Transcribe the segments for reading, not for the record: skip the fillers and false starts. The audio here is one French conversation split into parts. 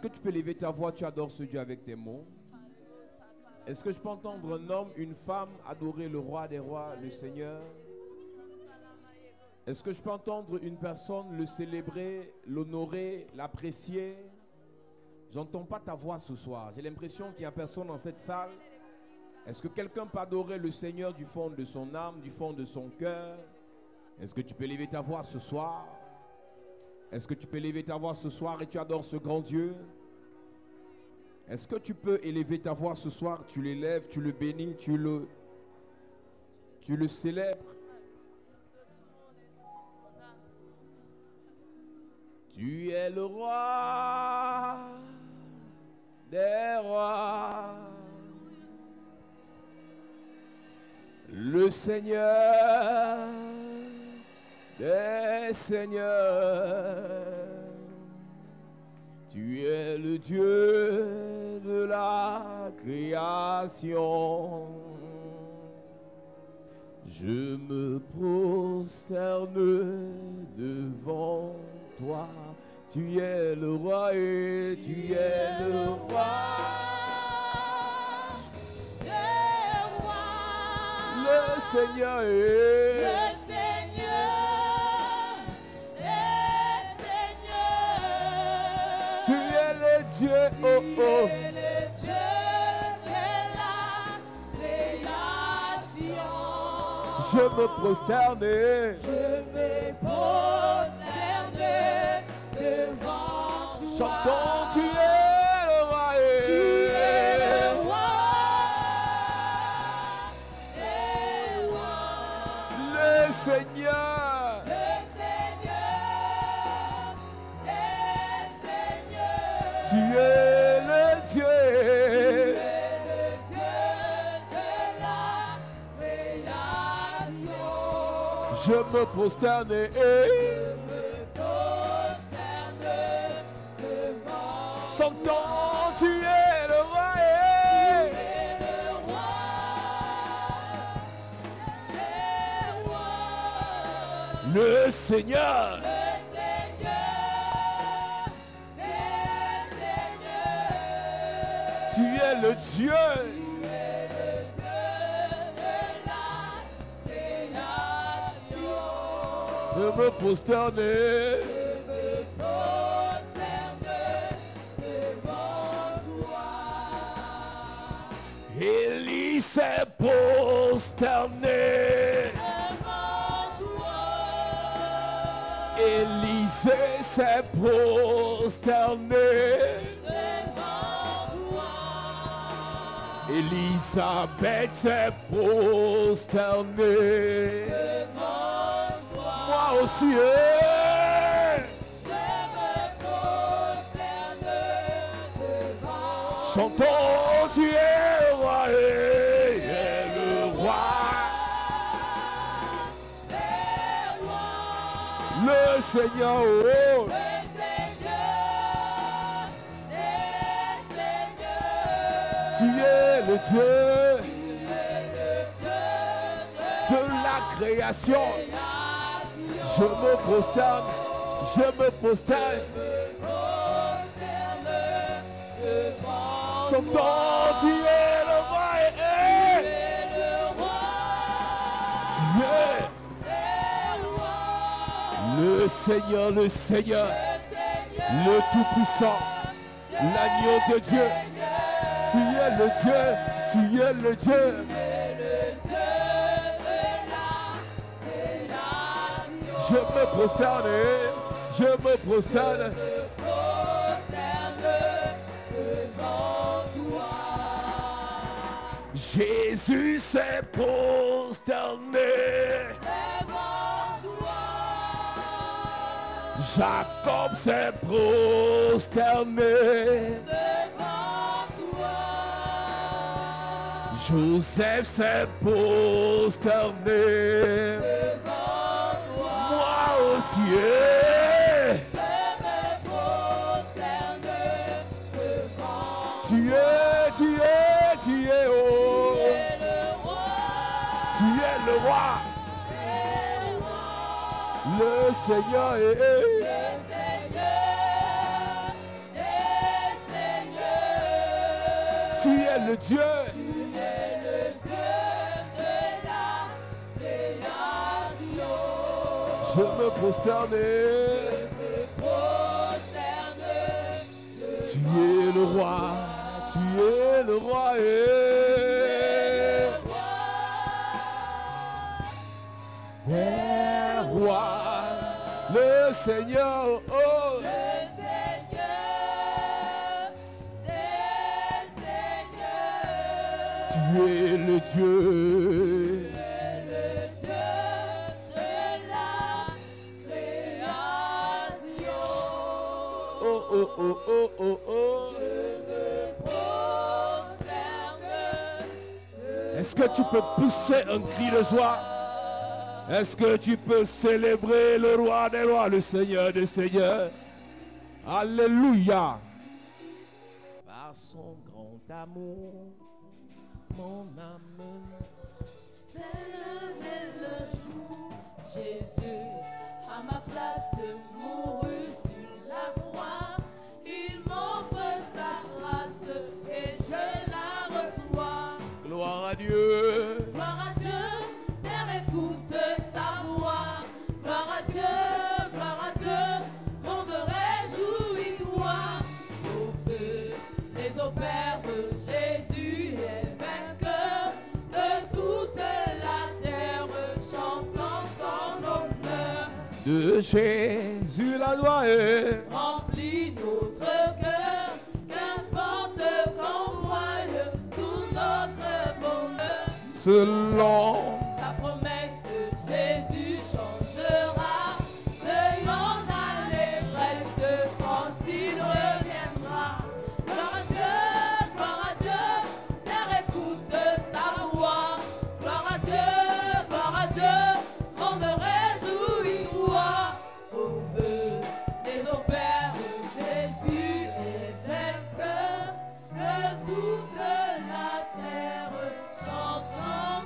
que tu peux lever ta voix, tu adores ce Dieu avec tes mots? Est-ce que je peux entendre un homme, une femme adorer le roi des rois, le Seigneur? Est-ce que je peux entendre une personne le célébrer, l'honorer, l'apprécier? J'entends pas ta voix ce soir. J'ai l'impression qu'il n'y a personne dans cette salle. Est-ce que quelqu'un peut adorer le Seigneur du fond de son âme, du fond de son cœur? Est-ce que tu peux lever ta voix ce soir? Est-ce que tu peux élever ta voix ce soir et tu adores ce grand Dieu? Est-ce que tu peux élever ta voix ce soir? Tu l'élèves, tu le bénis, tu le célèbres. Tu es le roi des rois, le Seigneur des seigneurs. Tu es le Dieu de la création. Je me prosterne devant toi. Tu es le roi et tu es le roi des rois. Le Seigneur est Le Seigneur des seigneurs. Tu es le Dieu, oh oh. Tu es le Dieu de la création. Je me prosterne. Je me prosterne devant toi. Chantons, tu es le roi et Tu es le roi des rois. le Seigneur. Le Seigneur des seigneurs. Tu es le Dieu. Tu es le Dieu de la création. Je me prosterne et Je me prosterne devant chantons, tu es le roi et Tu es le roi des rois. le Seigneur. Le Seigneur des seigneurs. Tu es le Dieu. Tu es le Dieu de la création. Je me prosterne. Je me prosterne devant toi. Élie s'est prosterné. Devant toi. Élisée s'est prosterné. Devant toi. Élisabeth s'est prosternée. Devant toi. Moi aussi. Je me prosterne devant Chantons, tu es le roi et le roi. des rois. Le Seigneur, oh, Le Seigneur des seigneurs. tu es le Dieu Tu es le Dieu de la création. création. Je me prosterne, je me prosterne. Prosterne devant Chantons, tu es le roi et Tu es le roi tu es des rois. le Seigneur, le Seigneur, Le Seigneur, le Tout-Puissant, l'agneau de Dieu. Tu es le Dieu, tu es le Dieu. tu es le Dieu de la création. Je me prosterne, je me prosterne. Prosterne devant toi. Jésus s'est prosterné. Devant toi. Jacob s'est prosterné. Devant toi. Joseph s'est prosterné. Devant toi. Moi aussi. Je me prosterne devant Tu es, oh. Tu es le roi Tu es le roi, des rois. le Seigneur est. Le Seigneur des Tu es le Dieu. Tu es le Dieu de la création. Je me prosterne. Tu es le roi. Tu es le roi. Des rois. Le Seigneur. Oh. Tu es le Dieu. Oh, oh, oh, oh, oh, oh. Est-ce que tu peux pousser un cri de joie? Est-ce que tu peux célébrer le roi des rois, le Seigneur des seigneurs? Alléluia. Par son grand amour, mon âme s'est levé le jour. Jésus, à ma place, mourut sur la croix. Il m'offre sa grâce et je la reçois. Gloire à Dieu. Gloire à Dieu, terre écoute sa voix. Gloire à Dieu, monde réjouis-toi. Au feu, les opères de Jésus est vainqueur. De toute la terre chantant son honneur. De Jésus la gloire est. Remplis notre cœur, qu'importe qu'on voie tout notre bonheur. Selon Sa promesse, Jésus changera. Veillons d'allégresse quand il reviendra. Gloire à Dieu, terre écoute sa voix. Gloire à Dieu, monde réjouis-toi. Au feu, les opères de Jésus est vainqueur. Que toute la terre chante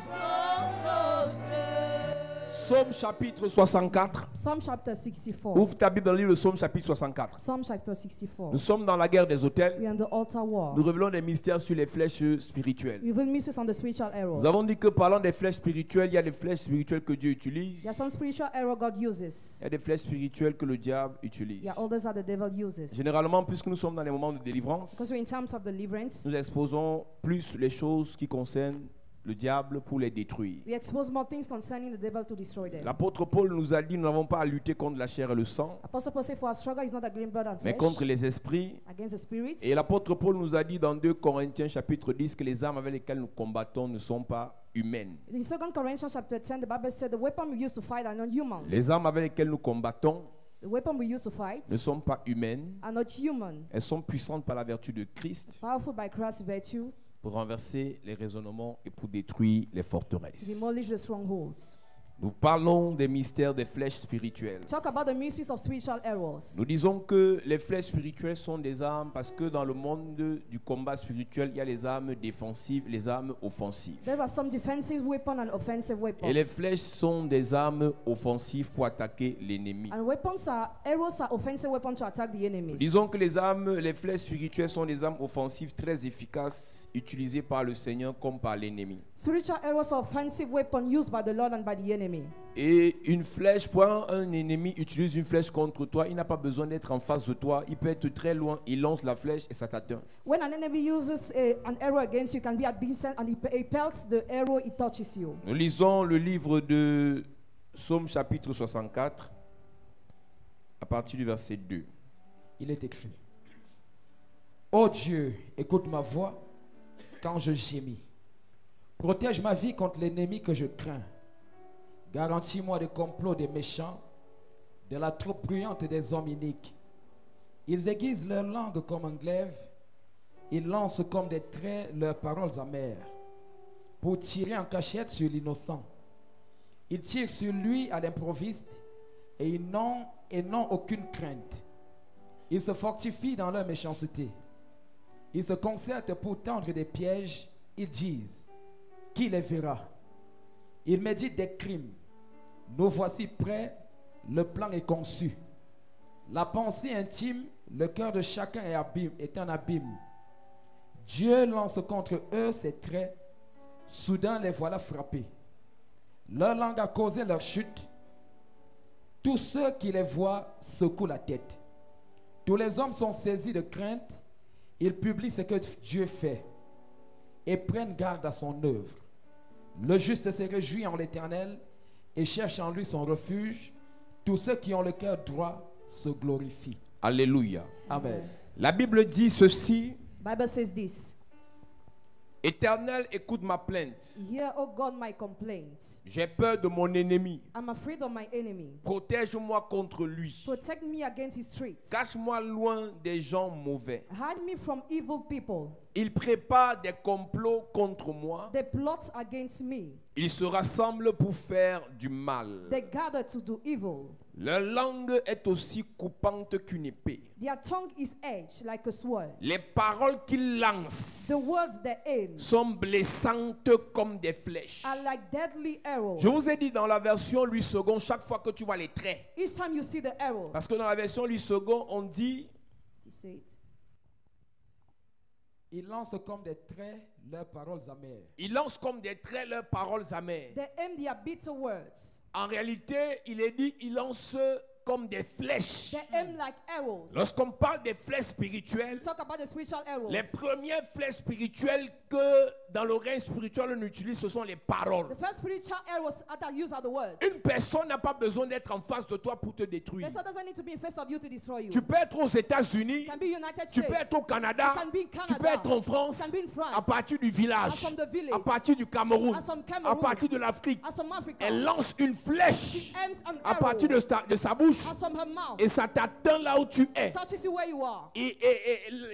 son honneur. Psaume chapitre 64. Psalm chapter 64. Ouvre ta Bible dans le livre de Psaume chapitre 64. Psalm chapter 64. Nous sommes dans la guerre des hôtels. We are in the altar war. Nous révélons des mystères sur les flèches spirituelles. We will miss on the spiritual arrows. Nous avons dit que parlant des flèches spirituelles, il y a des flèches spirituelles que Dieu utilise. There are some spiritual arrow God uses. Il y a des flèches spirituelles que le diable utilise. There are others that the devil uses. Généralement, puisque nous sommes dans les moments de délivrance, Because we're in times of deliverance, nous exposons plus les choses qui concernent le diable pour les détruire. we expose more things concerning the devil to destroy them. L'apôtre Paul nous a dit nous n'avons pas à lutter contre la chair et le sang, Apostle Paul said, for our struggle is not against blood and mais flesh, contre les esprits. against the spirits. Et l'apôtre Paul nous a dit dans 2 Corinthiens chapitre 10 que les armes avec lesquelles nous combattons ne sont pas humaines. In 2 Corinthians chapter 10, the Bible said the weapon we use to fight are not human. Les armes avec lesquelles nous combattons The weapon we use to fight ne sont pas humaines. are not human. Elles sont puissantes par la vertu de Christ Powerful by Christ's virtues, pour renverser les raisonnements et pour détruire les to forteresses. demolish the strongholds. Nous parlons des mystères des flèches spirituelles. Talk about the mysteries of spiritual arrows. Nous disons que les flèches spirituelles sont des armes parce que dans le monde du combat spirituel, il y a les armes défensives, les armes offensives. There are some defensive weapons and offensive weapons. Et les flèches sont des armes offensives pour attaquer l'ennemi. And arrows are offensive weapons to attack the enemies. Disons que les flèches spirituelles sont des armes offensives très efficaces utilisées par le Seigneur comme par l'ennemi. Spiritual arrows are offensive weapons used by the Lord and by the enemy. Et une flèche, quand un ennemi utilise une flèche contre toi, il n'a pas besoin d'être en face de toi. Il peut être très loin, il lance la flèche et ça t'atteint. When an enemy uses an arrow against you, you can be at distance and he pelts the arrow, it touches you. Nous lisons le livre de Psaume chapitre 64 à partir du verset 2. Il est écrit: Ô Dieu, écoute ma voix quand je gémis. Protège ma vie contre l'ennemi que je crains. Garantis-moi des complots des méchants, de la troupe bruyante des hommes iniques. Ils aiguisent leur langue comme un glaive, ils lancent comme des traits leurs paroles amères, pour tirer en cachette sur l'innocent. Ils tirent sur lui à l'improviste, et ils n'ont aucune crainte. Ils se fortifient dans leur méchanceté. Ils se concertent pour tendre des pièges. Ils disent: qui les verra? Ils méditent des crimes. Nous voici prêts, le plan est conçu. La pensée intime, le cœur de chacun est un abîme. Dieu lance contre eux ses traits. Soudain, les voilà frappés. Leur langue a causé leur chute. Tous ceux qui les voient secouent la tête. Tous les hommes sont saisis de crainte. Ils publient ce que Dieu fait et prennent garde à son œuvre. Le juste se réjouit en l'Éternel et cherche en lui son refuge. Tous ceux qui ont le cœur droit se glorifient. Alléluia. Amen. La Bible dit ceci. Bible says this. Éternel, écoute ma plainte. Hear, O God, my complaints. J'ai peur de mon ennemi. I'm afraid of my enemy. Protège-moi contre lui. Protect me against his traits. Cache-moi loin des gens mauvais. Hide me from evil people. Ils préparent des complots contre moi. They plot against me. Ils se rassemblent pour faire du mal. They gather to do evil. Leur langue est aussi coupante qu'une épée. Their tongue is edged like a sword. Les paroles qu'ils lancent The words they aim sont blessantes comme des flèches. are like deadly arrows. Je vous ai dit dans la version Louis II, chaque fois que tu vois les traits. Each time you see the arrows, Parce que dans la version Louis II, on dit you say it. Ils lancent comme des traits leurs paroles amères. ils lancent comme des traits leurs paroles amères. They aim their bitter words. En réalité, il est dit, ils lancent comme des flèches. They aim like arrows. Lorsqu'on parle des flèches spirituelles, Talk about the spiritual arrows. les premières flèches spirituelles que dans le règne spirituel on utilise, ce sont les paroles. The first spiritual arrows that are used are the words. Une personne n'a pas besoin d'être en face de toi pour te détruire. Person doesn't need to be in face of you to destroy you. Tu peux être aux États-Unis, You can be United tu States. peux être au Canada, You can be in tu Canada. peux être en France, You can be in France. à partir du village, As from the village. à partir du Cameroun, As from à Cameroon. partir de l'Afrique. As from Africa. Elle lance une flèche She aims an à arrow. partir de sa bouche As from her mouth. et ça t'atteint là où tu es. Touches you where you are. Et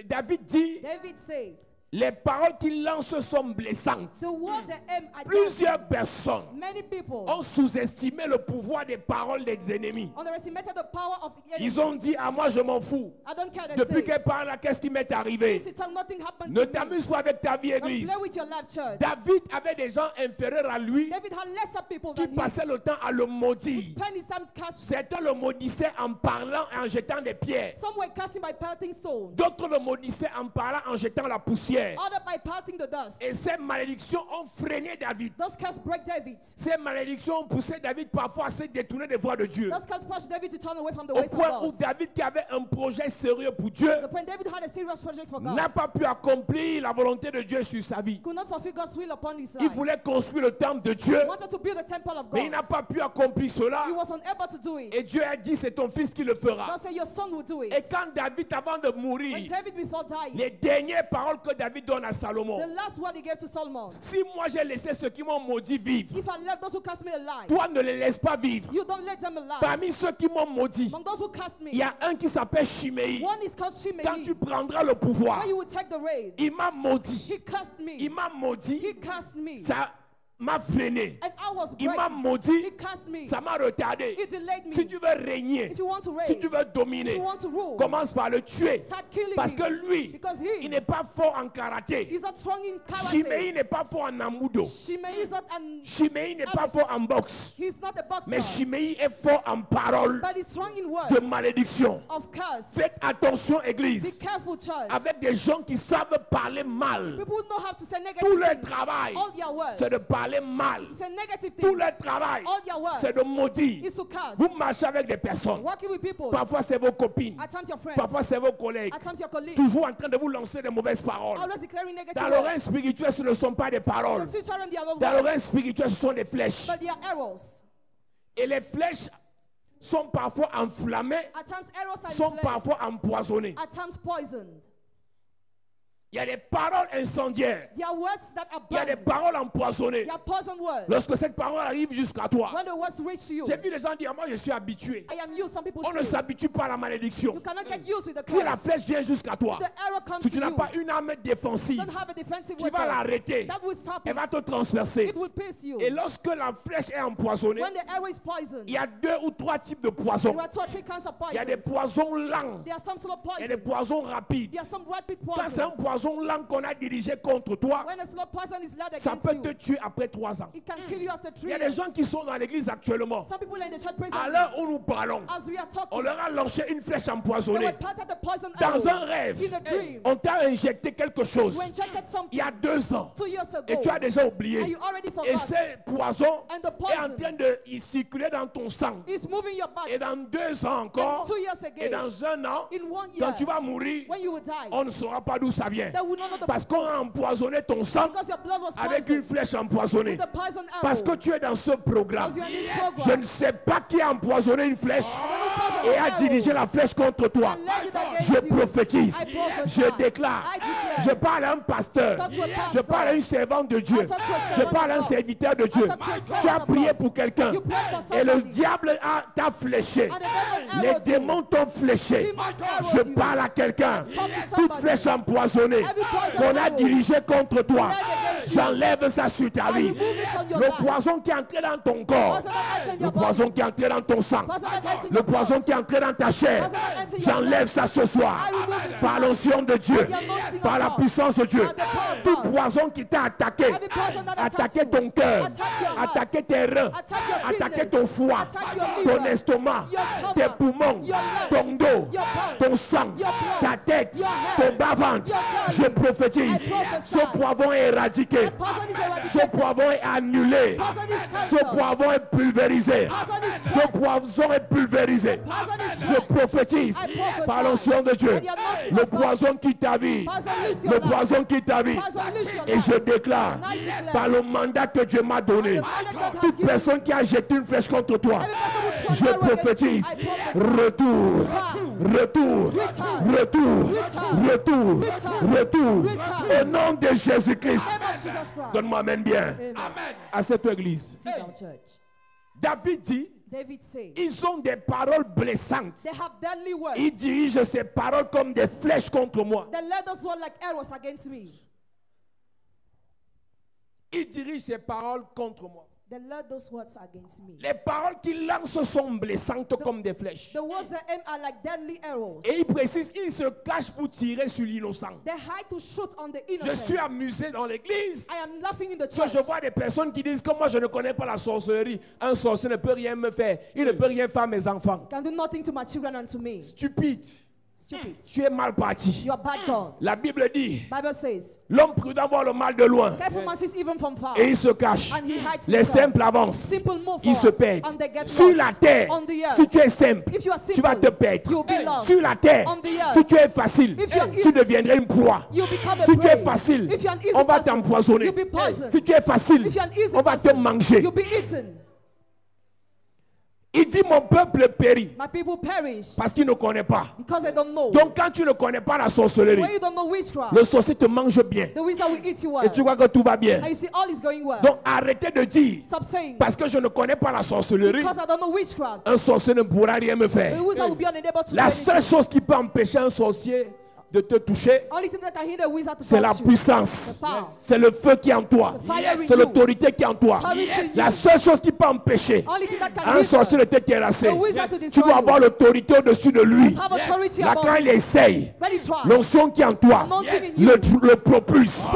David dit, David says, les paroles qu'il lance sont blessantes. the word they aim against Plusieurs personnes many people ont sous-estimé le pouvoir des paroles des ennemis. underestimated the power of the enemy. Ils ont dit, ah moi je m'en fous. I don't care they Depuis say qu'elle it. parle là, qu'est-ce qui m'est arrivé? Since it told nothing happened Ne to me. t'amuse pas avec ta vie Don't église. play with your life, church. David avait des gens inférieurs à lui David had lesser people qui than him. passaient le temps à le maudire. Spend his time casting. Certains le maudissaient en parlant et en jetant des pierres. Some were casting by pelting stones. D'autres le maudissaient en parlant en jetant la poussière. Other by pelting the dust. Et ces malédictions ont freiné David. Those curses break David. Ces malédictions ont poussé David parfois à se détourner des voies de Dieu. Those curses pushed David to turn away from the Au ways of point où God. David, qui avait un projet sérieux pour Dieu, The point David had a serious project for God. n'a pas pu accomplir la volonté de Dieu sur sa vie. Could not fulfill God's will upon his Il life. voulait construire le temple de Dieu, He wanted to build the temple of mais il God. n'a pas pu accomplir cela. He was unable to do it. Et Dieu a dit, c'est ton fils qui le fera. God said, your son will do Et it. quand David, avant de When mourir, David, before dying, les dernières paroles que David donne à Salomon, the last word he gave to Solomon, si moi j'ai laissé ceux qui m'ont maudit vivre, if I let those who cast me alive, toi ne les laisse pas vivre. you don't let them alive. Parmi ceux qui m'ont maudit, Among those who cast me, il y a un qui s'appelle Chiméi. one is called Quand tu Shimei. prendras le pouvoir, When you will take the reign, il m'a maudit. he cast me. Il m'a maudit. He cast me. Ça m'a freiné. And I was Il m'a breaking. maudit. He cast me. Ça m'a retardé. He delayed Si me. tu veux régner, If you want to reign, si tu veux if dominer, you want to rule, commence par le tuer. start killing Parce him. que lui, Because il he n'est pas fort en karaté. is not strong in Chiméi karate. n'est pas fort en amudo. Shimei is not an, Chiméi n'est pas fort en boxe. he's not a boxer. Mais Chiméi est fort en parole But he's strong in words de malédiction. of curse. Faites attention, Be église, careful, church. avec des gens qui savent parler mal. People know how to say negative Tout leur things. travail, All their words. c'est de parler mal. To say negative Tout things. leur travail, All their words. c'est de maudire. Is to curse. Vous marchez avec des personnes. Working with people. Parfois, c'est vos copines. At times your friends. Parfois, c'est vos collègues. At times your colleagues. Toujours en train de vous lancer des mauvaises paroles. Always declaring negative Dans le règne words. spirituel, ce ne sont pas des paroles. The spiritual realm, they are not Dans le words. règne spirituel, ce sont des flèches. But they are arrows. Et les flèches sont parfois enflammées, At times arrows are sont inflamed. parfois empoisonnées. At times poisoned. Il y a des paroles incendiaires. There are words that are Il y a des burned. paroles empoisonnées. They are poisoned words. Lorsque cette parole arrive jusqu'à toi, When the words reach to you, j'ai vu des gens dire, moi je suis habitué. I am used. Some people On ne say s'habitue pas à la malédiction. you cannot get used with the Si la curse. flèche vient jusqu'à toi, The arrow comes si to tu n'as you. pas une arme défensive Don't have a defensive qui va weapon. l'arrêter, That will stop elle va te it. transpercer. It will pierce you. Et lorsque la flèche est empoisonnée, When the arrow is poisoned, il y a 2 ou 3 types de poisons. there are 2 or 3 kinds of Il y a des poisons. poisons lents There are some slow et des poisons. poisons rapides. There are some rapid Quand c'est un poisons. poison lent qu'on a dirigé contre toi, When a slow poison is led ça against peut te you, tuer après 3 ans. it can kill you after 3 Il y a des years. gens qui sont dans l'église actuellement. Some people are in the church À presently. l'heure où nous parlons, As we are on talking, leur a lancé une flèche they empoisonnée. were planted the poison Dans arrow un rêve, in a dream. on t'a injecté quelque chose You injected il something y a 2 ans 2 years ago, et tu as déjà and oublié. you already Et forgot. ce poison And the est en poison train de circuler dans ton sang. is moving your body. Et dans 2 ans encore, And 2 years et again, dans 1 an, in 1 quand year, tu vas mourir, when you will die, on ne saura pas d'où ça vient. they will not know the Parce qu'on a empoisonné ton sang because your blood was avec une poisoned flèche empoisonnée. with the poison arrow. Parce que tu es dans ce programme. Because you are in this Je program. ne sais pas qui a empoisonné une flèche Poison et a arrow. dirigé la flèche contre toi. And led it against Je you. prophétise, I prophesy. je déclare, I declare. je parle à un pasteur, Talk to a pastor. je parle à une servante de Dieu, I talk to a je servant parle à un of God. serviteur de I Dieu. talk to a servant Tu as of prié God. pour quelqu'un You prayed for et le somebody. diable t'a fléché. And the devil Les arrowed you. démons t'ont fléché. Demons arrowed Je you. parle à quelqu'un. Talk to Toute somebody. flèche empoisonnée Every poison qu'on a arrow dirigée contre toi, led against you. j'enlève ça sur ta I vie. remove it from your Le life. poison qui est entré dans ton corps, Poison that entered le your poison body. qui est entré dans ton sang, Poison that entered le your poison blood. qui est entré dans ta chair, Poison that entered your j'enlève flesh. ça ce soir. I remove it Par tonight. l'onction de Dieu, By the anointing par of la God. puissance de Dieu. By the power of Tout God. poison qui t'a attaqué, Every poison that attacks attaqué you. ton cœur, Attack your heart. attaqué tes reins, Attack your attaqué kidneys. ton foie, Attack your ton liver. estomac, Your stomach. tes poumons, Your lungs. ton dos, Your heart. ton sang, Your ta blood. tête, Your ton hands. bas-ventre. Your Je belly. prophétise, I prophesy. ce poison est éradiqué. That poison is Ce eradicated. poison est annulé. Poison is Ce cancelled. poison est pulvérisé. Poison is Ce cleansed. poison est pulvérisé. Poison is Je cleansed. prophétise I prophesy. par l'onction de Dieu. By the anointing Le of God. poison quitte ta vie. Poison loose your Le life. poison quitte ta vie. Poison loose your Et life. je déclare, And I declare. par le mandat que Dieu m'a donné, The mandat God has toute given personne qui a jeté une flèche contre toi, Every person who throws je arrow against you, prophétise, I prophesy. retour, Return. retour, Return. retour, Return. retour, Return. retour. Return. Au nom de Jésus-Christ. Name of Jesus Christ. Donne-moi amen bien. Amen. À cette église. Sit down, church. David dit, David said, ils ont des paroles blessantes. they have deadly words. Ils dirigent ces paroles comme des flèches contre moi. The letters were like arrows against me. Ils dirigent ces paroles contre moi. They led those words against me. Les paroles qu'ils lancent sont blessantes comme des flèches. The words they aim are like deadly arrows. Et il précise, ils se cachent pour tirer sur l'innocent. They hide to shoot on the Je innocent. suis amusé dans l'église I am laughing in the que church. je vois des personnes qui disent que moi je ne connais pas la sorcellerie. Un sorcier ne peut rien me faire. Il ne peut rien faire à mes enfants. Can do nothing to my children and to me. Stupide. Stupid. Tu es mal parti. You are bad God. La Bible dit, Bible says, l'homme prudent voit le mal de loin careful man sees even from far. et il se cache. And he hides Les himself. simples avancent. Simple move Ils se forward, perdent. and they get Sur lost. la terre, On the earth. si tu es simple, If you are tu vas simple, te perdre. you'll be lost. Sur la terre, On the earth. si tu es facile, If you are tu easy, deviendrais une proie. you'll become a Si tu es prey. facile, If you are an easy on va person, t'empoisonner. you'll be poisoned. Si tu es facile, If you are an easy on va te person, manger. you'll be eaten. Il dit mon peuple périt My people perish parce qu'il ne connaît pas. because they don't know. Donc quand tu ne connais pas la sorcellerie, When you don't know witchcraft, le sorcier te mange bien. the wizard will eat you well. Et tu vois que tout va bien. And you see all is going well. Donc arrêtez de dire, Stop saying, parce que je ne connais pas la sorcellerie, because I don't know witchcraft, un sorcier ne pourra rien me faire. the wizard will be unable to do La anything. seule chose qui peut empêcher un sorcier de te toucher, Only thing that can hinder the wizard to c'est la touch you. puissance. The power. C'est le feu qui est en toi. The fire in C'est you. l'autorité qui est en toi. Authority in La you. seule chose qui peut empêcher Only thing that can un sorcier de hinder te terrasser, the wizard to tu destroy dois avoir you. l'autorité au-dessus de lui. Must have authority Là, above quand il you. essaye, When he tries, l'onction qui est en toi anointing in you, le propulse. propulse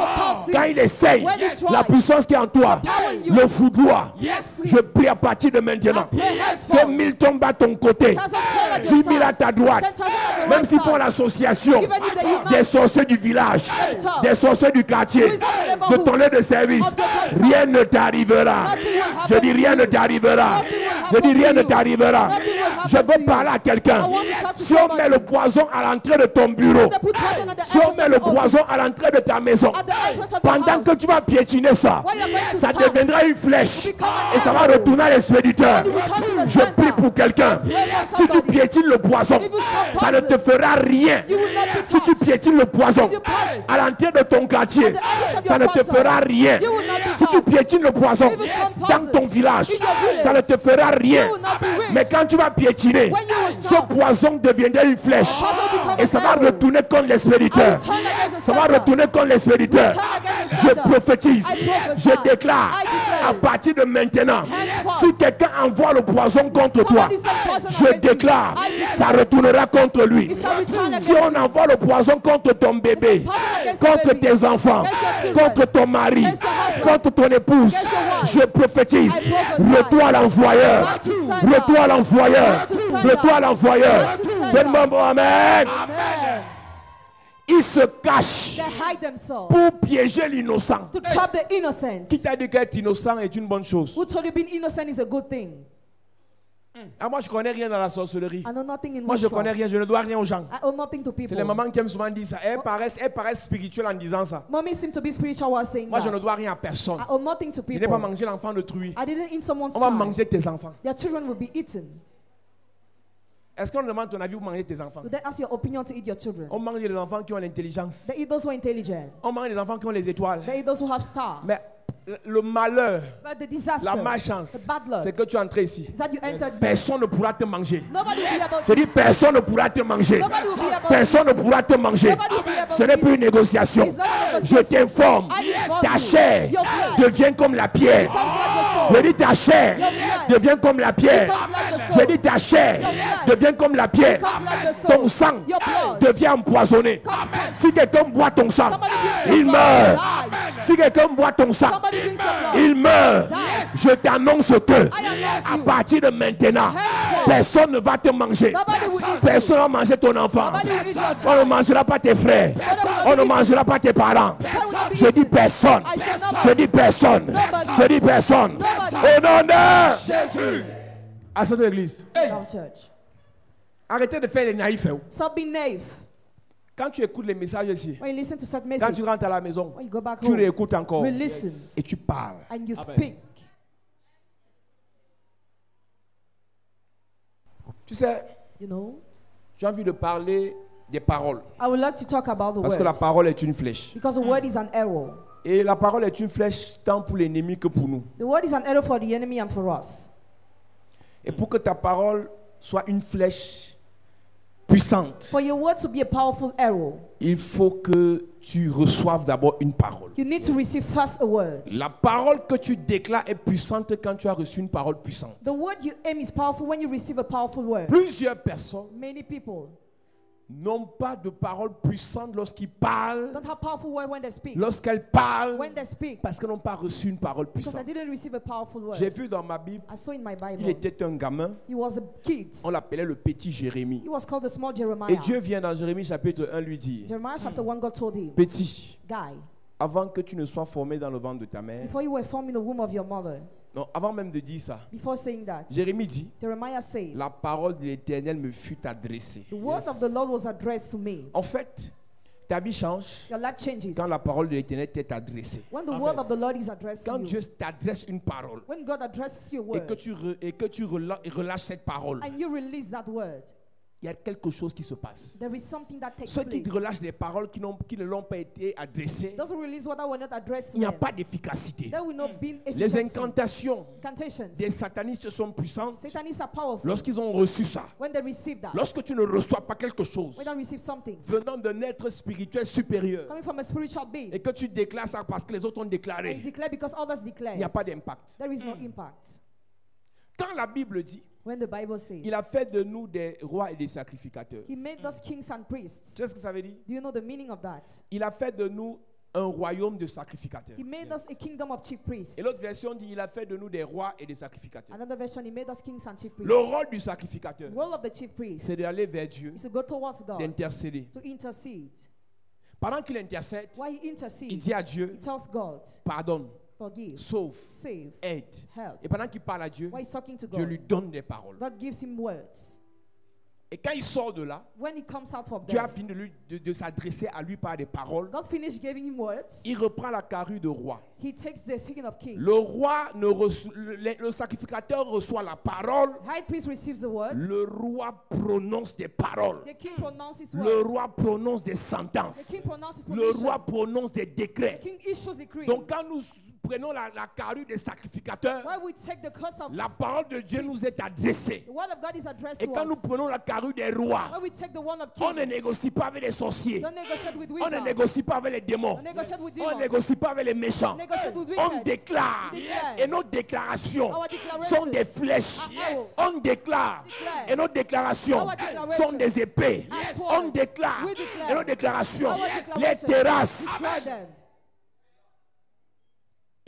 Quand you. il essaye, When he tries, la puissance qui est en toi power in you. le foudroie. Yes. Je prie à partir de maintenant I pray que henceforth. 1000 tombent à ton côté, 10,000 fall at 10 your 000 à side. ta droite. 10,000 at the Même right s'ils font side. l'association Even if they unite des sorciers du village, themselves, des sorciers du quartier, wizards of the de ton neighborhood, lieu de service, of your rien ne t'arrivera. Nothing will happen Je dis rien to ne you. t'arrivera. Nothing will Je dis happen rien to ne you. t'arrivera. Nothing will happen Je to veux you. parler à quelqu'un. I want to talk to Si on somebody. met le poison à l'entrée de ton bureau, They put poison at the si on entrance met of le your poison office, à l'entrée de ta maison, at the entrance of your pendant house, que tu vas piétiner ça, while you're going to ça stop, deviendra une flèche become an et ça va arrow. retourner à l'expéditeur. And you will turn to the Je sender. prie pour quelqu'un. Pray for Si tu somebody. piétines le poison, If you stop ça ne poison, te fera rien. you will not be Si tu touched. piétines le poison If you poison à l'entrée de ton quartier, at the entrance of ça your ne te quarter, fera rien. you will not be Si tu touched. piétines le poison If you stop dans poison ton village, in your village, ça ne te fera rien. you will not be rich. Mais quand tu vas piétiner, When you will ce stop, poison deviendra une flèche become et ça an va arrow. retourner contre I l'expéditeur. will turn against the Ça va sender. retourner contre l'expéditeur. Turn against the Je sender. prophétise, I prophesy. je déclare I declare. à partir de maintenant, Henceforth, si quelqu'un envoie le poison contre toi, somebody send poison je against you. déclare, I declare. ça retournera contre lui. It shall return Si against on you. envoie le poison contre ton bébé, Poison against your contre baby, tes enfants, against your children, contre ton mari, against your husband, contre ton épouse. against your wife. Je prophétise. I prophesy. Retour à l'envoyeur. Back to sender. Retour à l'envoyeur. Back to sender. Retour à l'envoyeur. Back to sender. Donne-moi un bon amen. Amen. Ils se cachent They hide themselves pour piéger l'innocent. to trap the innocent. Qui t'a dit qu'être innocent est une bonne chose? Who told you being innocent is a good thing? Ah, moi, je connais rien dans la sorcellerie. I know nothing in Moi, je connais witchcraft. rien. Je ne dois rien aux gens. I owe nothing to C'est les people. mamans qui aiment souvent dire ça. Elles paraissent spirituelles en disant ça. Mommy seem to be spiritual while saying Moi, that. je ne dois rien à personne. I owe nothing to Je n'ai pas people. mangé l'enfant de truie. I didn't eat someone's On va child. manger tes enfants. Their children will be eaten. Est-ce qu'on demande ton avis pour manger tes enfants? Do they ask your opinion to eat your children? On mange les enfants qui ont l'intelligence. They eat those who are intelligent. On mange les enfants qui ont les étoiles. They eat those who have stars. Mais le malheur, But the disaster, la malchance, the bad luck, c'est que tu es entré ici. is that you entered. Personne ne pourra te manger. Nobody will be able Je to dis eat. personne ne pourra te manger. Nobody will be able Personne to ne eat. pourra te manger. Nobody will be able Ce to n'est eat. plus une négociation. It's not a Je negotiation. t'informe. I inform Ta you. chair Your blood devient comme la pierre. becomes like the Je soul. dis ta chair Your blood devient comme la pierre. becomes like the Je soul. dis ta chair Your blood devient comme la pierre. becomes like the soul. Ton sang Your blood devient empoisonné. becomes- Si quelqu'un boit ton sang, Somebody drinks your il blood, meurt. dies. Si quelqu'un boit ton sang, Somebody drinks your blood, il meurt. dies. Je t'annonce que announce à you. partir de maintenant, Henceforth, personne ne va te manger. nobody will eat you. Personne ne va manger ton enfant. Nobody will eat your child. On ne mangera pas tes frères. On ne mangera pas tes parents. Je dis personne. I say nobody. Je dis personne. Nobody. Je dis personne. Nobody. Au nom de Jésus. à cette église. Love church. Arrêtez de faire les naïfs. hein. Stop being naive. Quand tu écoutes les messages ici, When you listen to such quand messages, tu rentres à la maison, when you go back tu home, réécoutes encore you listen et tu parles. and you speak. Tu sais, You know, j'ai envie de parler des paroles. I would like to talk about the Parce que la words parole est une flèche. because the word is an arrow. Et la parole est une flèche tant pour l'ennemi que pour nous. The word is an arrow for the enemy and for us. Et pour que ta parole soit une flèche puissante, For your word to be a powerful arrow, il faut que tu reçoives d'abord une parole. you need to receive first a word. La parole que tu déclares est puissante quand tu as reçu une parole puissante. The word you aim is powerful when you receive a powerful word. Plusieurs personnes Many people n'ont pas de parole puissante lorsqu'ils parlent, don't have powerful word when they speak. lorsqu'elles parlent, When they speak, parce qu'elles n'ont pas reçu une parole because I puissante. didn't receive a powerful word. J'ai vu dans ma Bible, I saw in my il Bible, était un gamin, he was a kid. on l'appelait le petit Jérémie. He was called the small Et Jeremiah. Dieu vient dans Jérémie chapitre 1 lui dire, Jeremiah chapter 1, God told him, petit, Guy, avant que tu ne sois formé dans le ventre de ta mère, before you were formed in the womb of your mother, non, avant même de dire ça, before saying that, Jérémie dit, Jeremiah says, la parole de l'Éternel me fut adressée. the word of the Lord was addressed to me. En fait, ta vie change Your life changes quand la parole de l'Éternel t'est adressée. when the word of the Lord is addressed Quand to Dieu you. t'adresse une parole When God addresses your et word que tu relâches cette parole, and you release that word, il y a quelque chose qui se passe. there is something that takes Ceux qui place. relâchent des paroles qui ne l'ont pas été adressées, Those who release what that were not addressed to il n'y a them, pas d'efficacité. there will not be Les efficiency. incantations Incantations. des satanistes sont puissantes Satanists are powerful. lorsqu'ils ont reçu ça. When they receive that, Lorsque tu ne reçois pas quelque chose when they receive something venant d'un être spirituel supérieur coming from a spiritual being, et que tu déclares ça parce que les autres ont and you déclaré, declare because others declare, il n'y a pas d'impact. there is no impact. Quand la Bible dit, When the Bible says, il a fait de nous des rois et des sacrificateurs. He made us kings and Tu priests. sais ce que ça veut dire? Do you know the meaning of that? Il a fait de nous un royaume de sacrificateurs. He made us a kingdom of chief priests. Et l'autre version dit, il a fait de nous des rois et des sacrificateurs. Another version, He made us kings and chief priests. Le rôle du sacrificateur, The role of the chief priest c'est d'aller vers Dieu, is to go towards God, d'intercéder. to intercede. Pendant qu'il intercède, While he il intercedes, dit à Dieu, he tells God, pardonne, forgive, sauve, save, aide. help. Et pendant qu'il parle à Dieu, While he's talking to Dieu God, lui donne des paroles. God gives him words. Et quand il sort de là, When he comes out from Dieu a there, fini de s'adresser à lui par des paroles. God finished giving him words. Il reprend la carrure de roi. He takes the second of king. Le roi, le sacrificateur reçoit la parole. High priest receives the words. Le roi prononce des paroles. The king pronounces Le words. roi prononce des The sentences. king pronounces Le punishment. roi prononce des décrets. The king issues decree. Donc quand nous prenons la carrure des sacrificateurs, While we take the curse of la parole de Dieu nous est adressée. the word of God is addressed Et to quand nous us. prenons la carrure la rue des rois, When we take the one of on ne kings, négocie pas avec les sorciers. don't negotiate with On ne wizards. négocie pas avec les démons. Don't negotiate with On ne demons. négocie pas avec les méchants. Negotiate with On wicked. déclare. We declare. Et nos déclarations Our declarations sont des flèches. are arrows. On déclare. Declare. Et nos déclarations Our declarations sont des épées. are swords. On déclare. We declare. Et nos déclarations, Our les declarations terrasses. destroy them.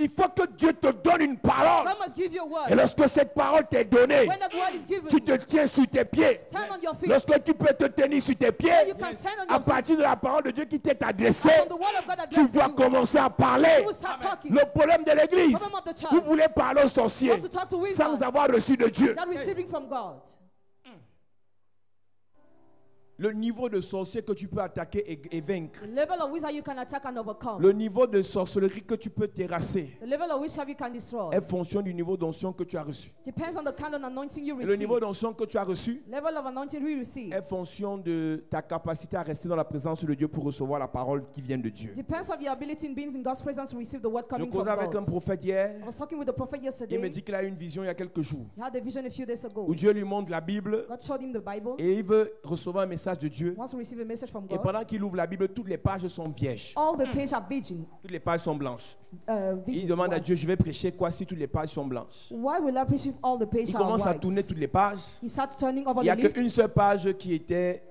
Il faut que Dieu te donne une parole. God must give you a Et word. lorsque cette parole t'est donnée, When that word is given, tu te tiens sur tes pieds. stand on your feet. Lorsque tu peux te tenir sur tes And pieds, you can stand on à your partir de feet. la parole de Dieu qui t'est adressée, From the word of God tu addressed dois to you, commencer à parler. you will start talking. Le problème de l'église, Problem of the church. vous voulez parler aux sorciers Want to talk to wizards sans avoir reçu de Dieu. not receiving from God. Le niveau de sorcier que tu peux attaquer et vaincre. The level of wizard you can attack and overcome. Le niveau de sorcellerie que tu peux terrasser. The level of witchcraft you can destroy. Elle fonctionne du niveau d'onction que tu as reçu. Depends on the kind of anointing you Et le receive. niveau d'onction que tu as reçu Level of anointing you receive. est fonction de ta capacité à rester dans la présence de Dieu pour recevoir la parole qui vient de Dieu. Depends on your ability in being in God's presence to receive the word Je coming from causais avec un God. prophète hier. I was talking with the prophet Il me yesterday. dit qu'il a eu une vision il y a quelques jours He had a vision a few days ago. où Dieu lui montre la Bible God showed him the Bible. et il veut recevoir un message de Dieu. Wants to receive a message from Et God. pendant qu'il ouvre la Bible, toutes les pages sont vierges. All the pages are virgin. Toutes les pages sont blanches. Il Virgin demande à white. Dieu, je vais prêcher quoi si toutes les pages sont blanches? Why will I preach if all the pages Il are commence à white? tourner toutes les pages. He starts turning over Il n'y a the leaves. qu'une seule page qui était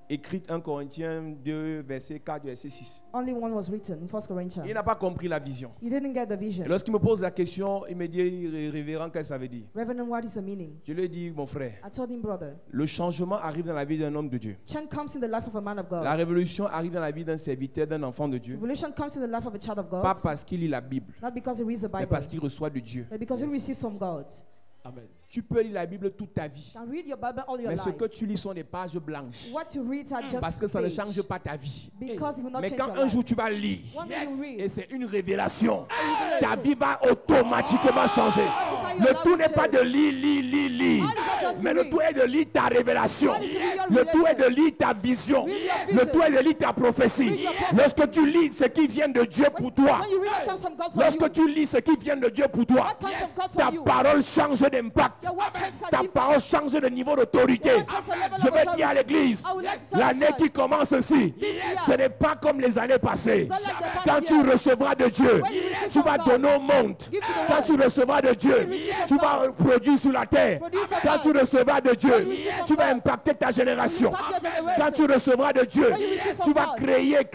écrite 1 Corinthiens 2, verset 4, verset 6. Only one was written in 1 Corinthians. Il n'a pas compris la vision. He didn't get the Et vision. lorsqu'il me pose la question, il me dit, révérend, qu'est-ce que ça veut dire? Reverend, what is the meaning? Je lui ai dit, mon frère, I told him, brother, le changement arrive dans la vie d'un homme de Dieu. change comes in the life of a man of God. La révolution arrive dans la vie d'un serviteur, d'un enfant de Dieu. Revelation comes in the life of a child of God. Pas parce qu'il lit la Bible, Not because he reads the mais Bible, parce qu'il reçoit de Dieu. but because he receives from God. Amen. Tu peux lire la Bible toute ta vie, You can read your Bible all your mais ce life. que tu lis sont des pages blanches. What you read are just Parce que ça ne page. change pas ta vie. Because it will not Mais change quand your un life. jour tu vas lire, One day you read. et c'est une révélation, ta vie va automatiquement changer. Automatically your Le life tout will n'est pas change. de lire, All is not just mais to le read. tout est de lire ta révélation. All is to read your Le tout est de revelation. lire ta vision. Read your Le vision. tout est de lire ta prophétie. Read your prophecy. Lorsque tu lis ce qui vient de Dieu pour toi, When you read what comes from God for lorsque you, tu lis ce qui vient de Dieu pour toi, what comes from God ta for you, parole change d'impact. your word changes Ta an impact. parole change de niveau d'autorité. Your word changes a level Je of vais dire à authority. l'église, I would like to tell l'année the church, qui commence ici, this year, ce n'est pas comme les années passées. it's not like the past Quand tu year. recevras de Dieu, When you receive tu from vas God, donner au monde. give to the Quand world. tu recevras de Dieu, you receive from tu vas God, produire sur la terre. produce from Quand tu God. recevras de Dieu, When you receive from tu vas God, impacter ta génération. impact your generation. Quand tu recevras de Dieu, When you receive from tu vas God, créer. will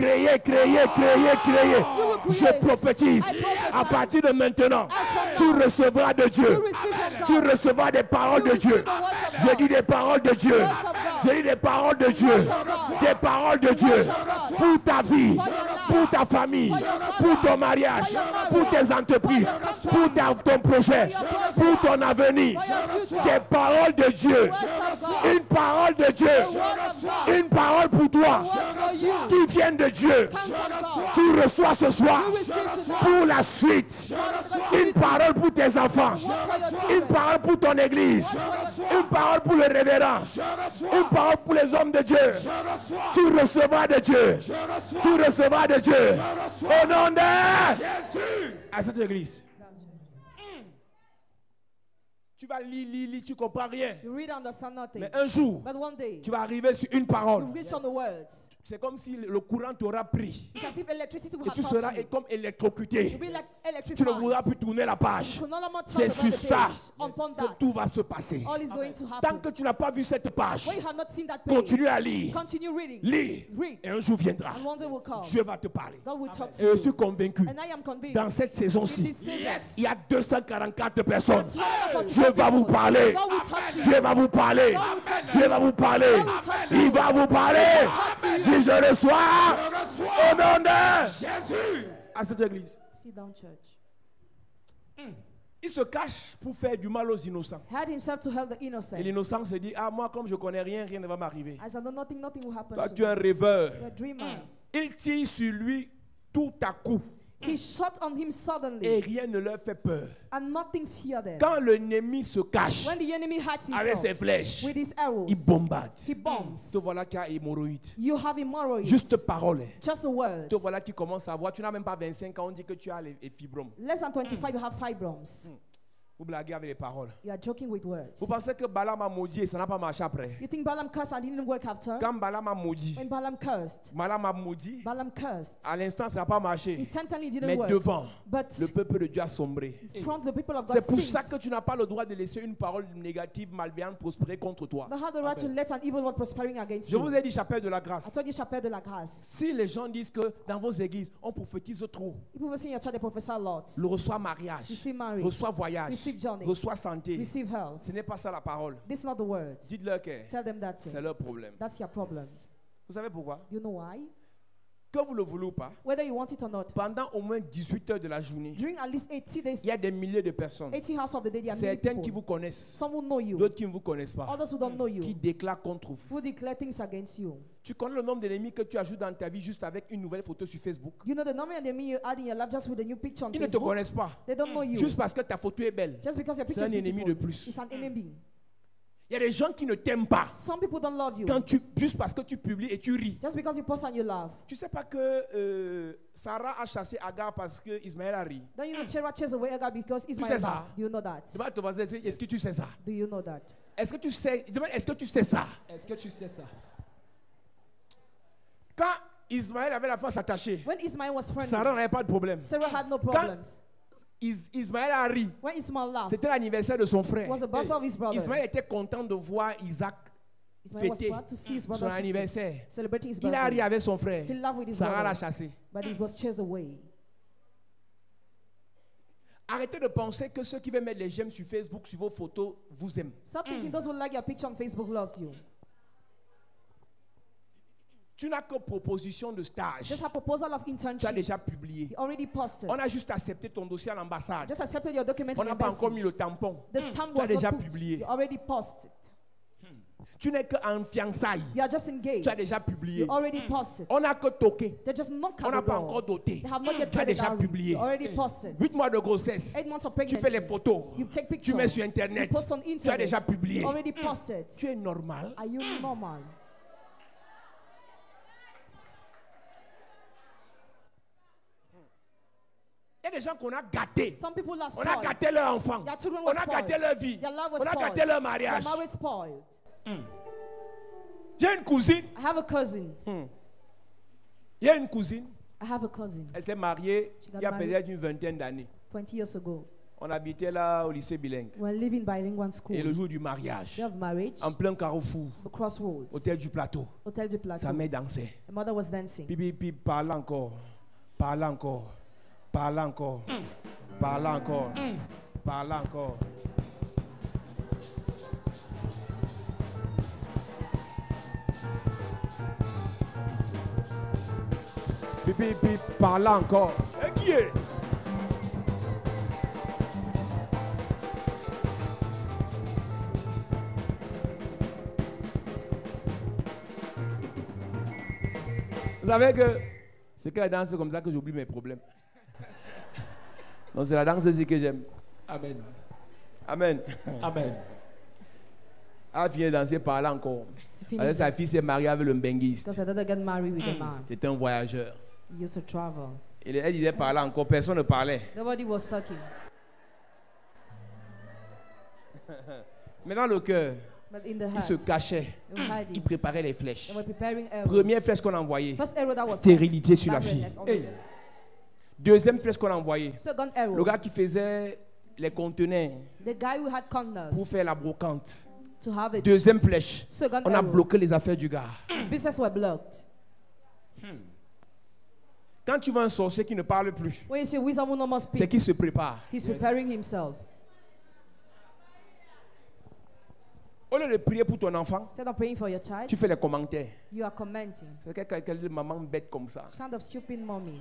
Je create. prophétise. I prophesy. À partir de maintenant, As tu from now, recevras de Dieu. you receive from Tu God. recevras des paroles You de Dieu. receive the words of Je God. dis des paroles de Dieu. Words of God. Je dis des paroles de Dieu. Words of God. Des paroles de Dieu. Words of God. Pour ta vie, For your life. pour ta famille, For your life. pour ton mariage, For your life. pour tes entreprises, For pour your ton projet, For your pour purpose. ton avenir. For your future. Des paroles de Dieu. Words of God. Une parole de Dieu. The word of God. Une parole pour toi The word for you. qui vient de Dieu. Comes from God. Tu reçois ce soir You receive today. pour la suite. Une parole pour tes enfants. Une parole pour ton église. Une parole pour le révérend. Une parole pour les hommes de Dieu. Tu recevras de Dieu. Tu recevras de Dieu. Au nom de Jésus. À cette église. Tu vas lire, tu comprends rien. You read and understand nothing. Mais un jour, But one day, tu vas arriver sur une parole. you reach on the words. C'est comme si le courant t'aura pris. It's as if electricity will Et have tu touched seras you. comme électrocuté. You'll be like electrified. Tu ne voudras plus tourner la page. You will no longer turn C'est the sur page. ça Upon que that, tout va se passer. all is going to Tant happen. que tu n'as pas vu cette page, When you have not seen that page, continue à lire. continue reading. Lis. Read. Et un jour viendra. And one day will come. Dieu va te parler. God will talk to Et je you. suis convaincu, And I am convinced. dans cette in saison-ci, this season, il y a 244 personnes. 244 Dieu va vous people. parler. God will talk to you. Dieu va vous parler. God will talk to Dieu you. va vous parler. God will talk to Il you. va vous parler. talk to you. Dis je reçois au nom de Jésus. À cette église. Sit down, church. Il se cache pour faire du mal aux innocents. Had himself to help the Et innocent. l'innocent se dit, ah moi comme je connais rien, rien ne va m'arriver. As I know nothing, nothing will happen Toi to tu es me. un rêveur. You're a dreamer. Il tire sur lui tout à coup. He shot on him Et suddenly, rien ne leur fait peur. and nothing feared them. Quand l'ennemi se cache When the enemy hides avec ses himself flèches, with his arrows, il bombarde. he bombs. Te voilà qui a hémorroïde. You have hemorrhoids. Juste parole. Just a word. Te voilà qui commence à voir. Tu n'as même pas 25 ans, on dit que tu as les fibromes. Less than 25, you have fibromes. Vous blaguez avec les paroles. You are joking with words. Vous pensez que Balaam a maudit et ça n'a pas marché après? You think Balaam cursed and it didn't work after? Quand Balaam a maudit, When Balaam cursed, Balaam a maudit, Balaam cursed. à l'instant ça n'a pas marché. It certainly didn't Mais work. devant, But le peuple de Dieu a sombré. from the people of God C'est pour ça sinned. que tu n'as pas le droit de laisser une parole négative, malveillante prospérer contre toi. Don't have the right to let an evil word prospering against Je vous you. ai dit, chapelle de la grâce. I told you, chapelle de la grâce. Si les gens disent que dans vos églises, on prophétise trop, People will see in your church they prophesy a lot. le reçoit mariage, Receive marriage. reçoit voyage, Receive journey. reçoit santé. Receive health. Ce n'est pas ça la parole. This is not the words. Dites-leur que Tell them that. c'est leur problème. That's your problem. Vous savez pourquoi? Do you know why? Que vous le voulez ou pas, Whether you want it or not, pendant au moins 18 heures de la journée, during at least 80 days, il y a des milliers de personnes, 80 hours of the day, there are many certaines qui people. vous connaissent, Some will know you, d'autres qui ne vous connaissent pas, others who don't know qui you, déclarent contre vous. who declare things against you. Tu connais le nombre d'ennemis que tu ajoutes dans ta vie juste avec une nouvelle photo sur Facebook? You know the number of enemy you add in your life just with a new picture on Ils ne te Facebook. connaissent pas. They don't know you. Juste parce que ta photo est belle. Just because your C'est picture is un ennemi de beautiful, plus. it's an enemy. Il y a des gens qui ne t'aiment pas. Some people don't love you. Juste parce que tu publies et tu ris. Just because you post and you laugh. Tu sais pas que Sarah a chassé Agar parce que Ismaël a ri. Don't you know Sarah chased away Agar because sais Ismael ça? laughed? Do you know that? Demande à ton voisin, est-ce que tu sais ça? Do you know that? Est-ce que tu sais, demande, est-ce que tu sais ça? Est-ce que tu sais ça? Quand Ismaël avait la face attachée, When Ismael was friendly, Sarah n'avait pas de problème. Sarah had no problems. Ismaël a ri. When Ismael laughed, C'était l'anniversaire de son it frère. was the birthday of his brother. Ismaël était content de voir Isaac Ismael was fêter proud to see his son brother anniversaire. celebrating his Il a ri birthday. avec son frère. He laughed with his Sarah l'a brother, chassé. but it was chased away. Arrêtez de penser que ceux qui veulent mettre les j'aime sur Facebook, sur vos photos, vous aiment. Stop thinking those who like your picture on Facebook loves you. Tu n'as que proposition de stage. Just a proposal of Tu as internship. déjà publié. You already posted. On a juste accepté ton dossier à l'ambassade. Just accepted your document On in n'a pas encore embassy. mis le tampon. The stamp Tu as was déjà not put. publié. You already posted. Tu n'es qu'en fiançailles. You are just engaged. Tu as déjà publié. You already posted. On n'a que toqué. They just knock On at n'a the pas door. encore doté. They have not yet Tu as tried it déjà out. publié. You already posted. 8 mois de grossesse. 8 months of Tu pregnancy. fais les photos. You take Tu pictures. mets sur Internet. You post on Tu as internet. déjà publié. You already posted. Tu es normal. Are you normal? Il y a des gens qu'on a gâtés. Some people are On a spoiled. gâté leur enfant. Their children On were a spoiled. gâté leur vie. Their love was On a spoiled. gâté leur Their mariage. marriage spoiled. J'ai une cousine. I have a cousin. Il y a une cousine. I have a cousin. Elle s'est mariée She got il y a married. peut-être une vingtaine d'années. 20 years ago. On habitait là au lycée bilingue. We were living bilingual school. Et le jour du mariage, Day of marriage. en plein carrefour, The crossroads. hôtel du plateau, Hotel du Plateau. sa mère dansait. The mother was dancing. Puis, parle encore. Parle encore. Parle encore. Parle encore. Parle encore. Puis, parle encore. Et qui est? Vous savez que c'est que la danse comme ça que j'oublie mes problèmes. Donc c'est la danse aussi que j'aime. Amen. Amen. Amen. Elle vient danser par là encore. Finish Alors, sa that. fille s'est mariée avec le benguiste. Because her daughter got married with a man. C'était un voyageur. He used to travel. Elle disait par là encore, personne ne parlait. Nobody was sucking. Mais dans le cœur, But in the il se heart, cachait. they were Il hiding. préparait les flèches. They were preparing arrows. Première flèche qu'on a envoyée. First arrow that was Stérilité sent, sur la fille. barrenness on the Hey. girl. Deuxième flèche qu'on a envoyée. Second arrow. Le gars qui faisait les conteneurs The guy who had corners pour faire la brocante. to have it. Deuxième flèche. Second On a arrow. bloqué les affaires du gars. His business were blocked. Quand tu vois un sorcier qui ne parle plus, When you see wizard who no more c'est speak, qu'il se prépare. he's preparing himself. Au lieu de prier pour ton enfant, Instead of praying for your child, tu fais les commentaires. you are commenting. C'est quelqu'un de maman bête comme ça. Kind of stupid mommy.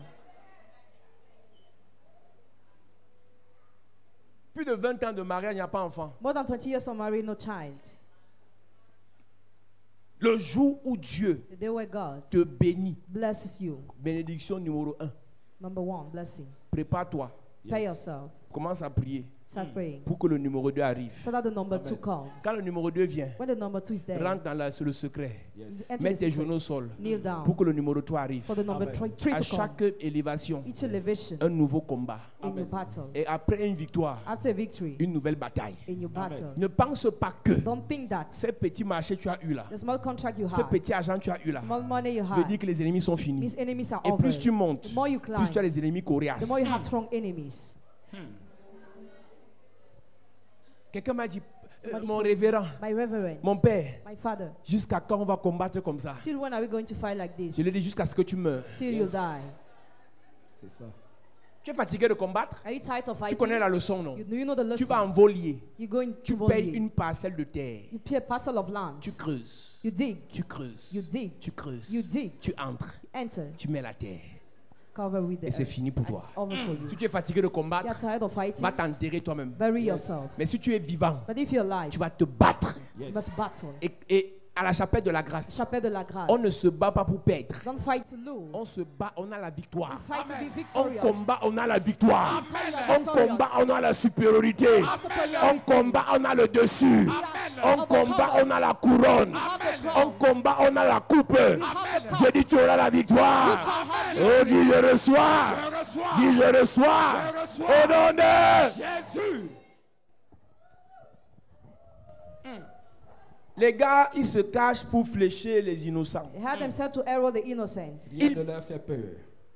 Plus de 20 ans de mariage, il n'y a pas d'enfant. More than 20 years of marriage, no child. Le jour où Dieu The day where God te bénit, blesses you. bénédiction numéro 1, Number one, blessing. prépare-toi. Pay yourself. Commence à prier. Start praying. pour que le numéro 2 arrive. So that the number 2 comes. Quand le numéro 2 vient, When the number 2 is there, rentre sur le secret. enter Mets the tes genoux au secrets. sol Kneel down pour que le numéro 3 arrive. for the number Amen. 3 À to come. chaque élévation, Each elevation un nouveau combat. in your battle. Et après une victoire, After a victory une nouvelle bataille. in your battle. Ne pense pas que Don't think that ces petits marchés que tu as eu là, the small contract you ce have, petit argent que tu as eu là, small money you veut dire have, que les ennemis sont finis. means enemies are Et over. plus tu montes, The more you climb, plus tu as les ennemis coriaces. the more you have strong enemies. Quelqu'un m'a dit, Somebody mon told révérend, My reverend, mon père, my father, jusqu'à quand on va combattre comme ça? till when are we going to fight like this? Je lui ai dit jusqu'à ce que tu meurs. Till you die. C'est ça. Tu es fatigué de combattre? Are you tired of Tu fighting? connais la leçon, non? You know the Tu vas lesson. en volier. You go into Tu payes Volvier. une parcelle de terre. You pay a parcel of land. Tu creuses. You dig. Tu creuses. You dig. Tu creuses. You dig. Tu entres. Enter. Tu mets la terre. Cover with the Et c'est earth. fini pour And toi. it's over for you. Si tu es fatigué de You are combattre, tired of fighting? va t'enterrer toi-même. Bury yourself. Mais si tu es vivant, But if you're alive, tu vas te battre. you must battle. Et à la chapelle de la grâce, Chapelle de la grâce. on ne se bat pas pour perdre. Don't fight to lose. On se bat, on a la victoire. Fight to be On victorious. combat, on a la victoire. Fight On combat, on a la supériorité. On combat, on a le dessus. On combat, on a la couronne. On combat, on a la coupe. Je dis, tu auras la victoire. Oh, dis, je reçois. Dis, je reçois. Au nom de Jésus. Les gars, ils se cachent pour flécher les innocents. They had themselves to arrow the innocent. Rien ne leur fait peur.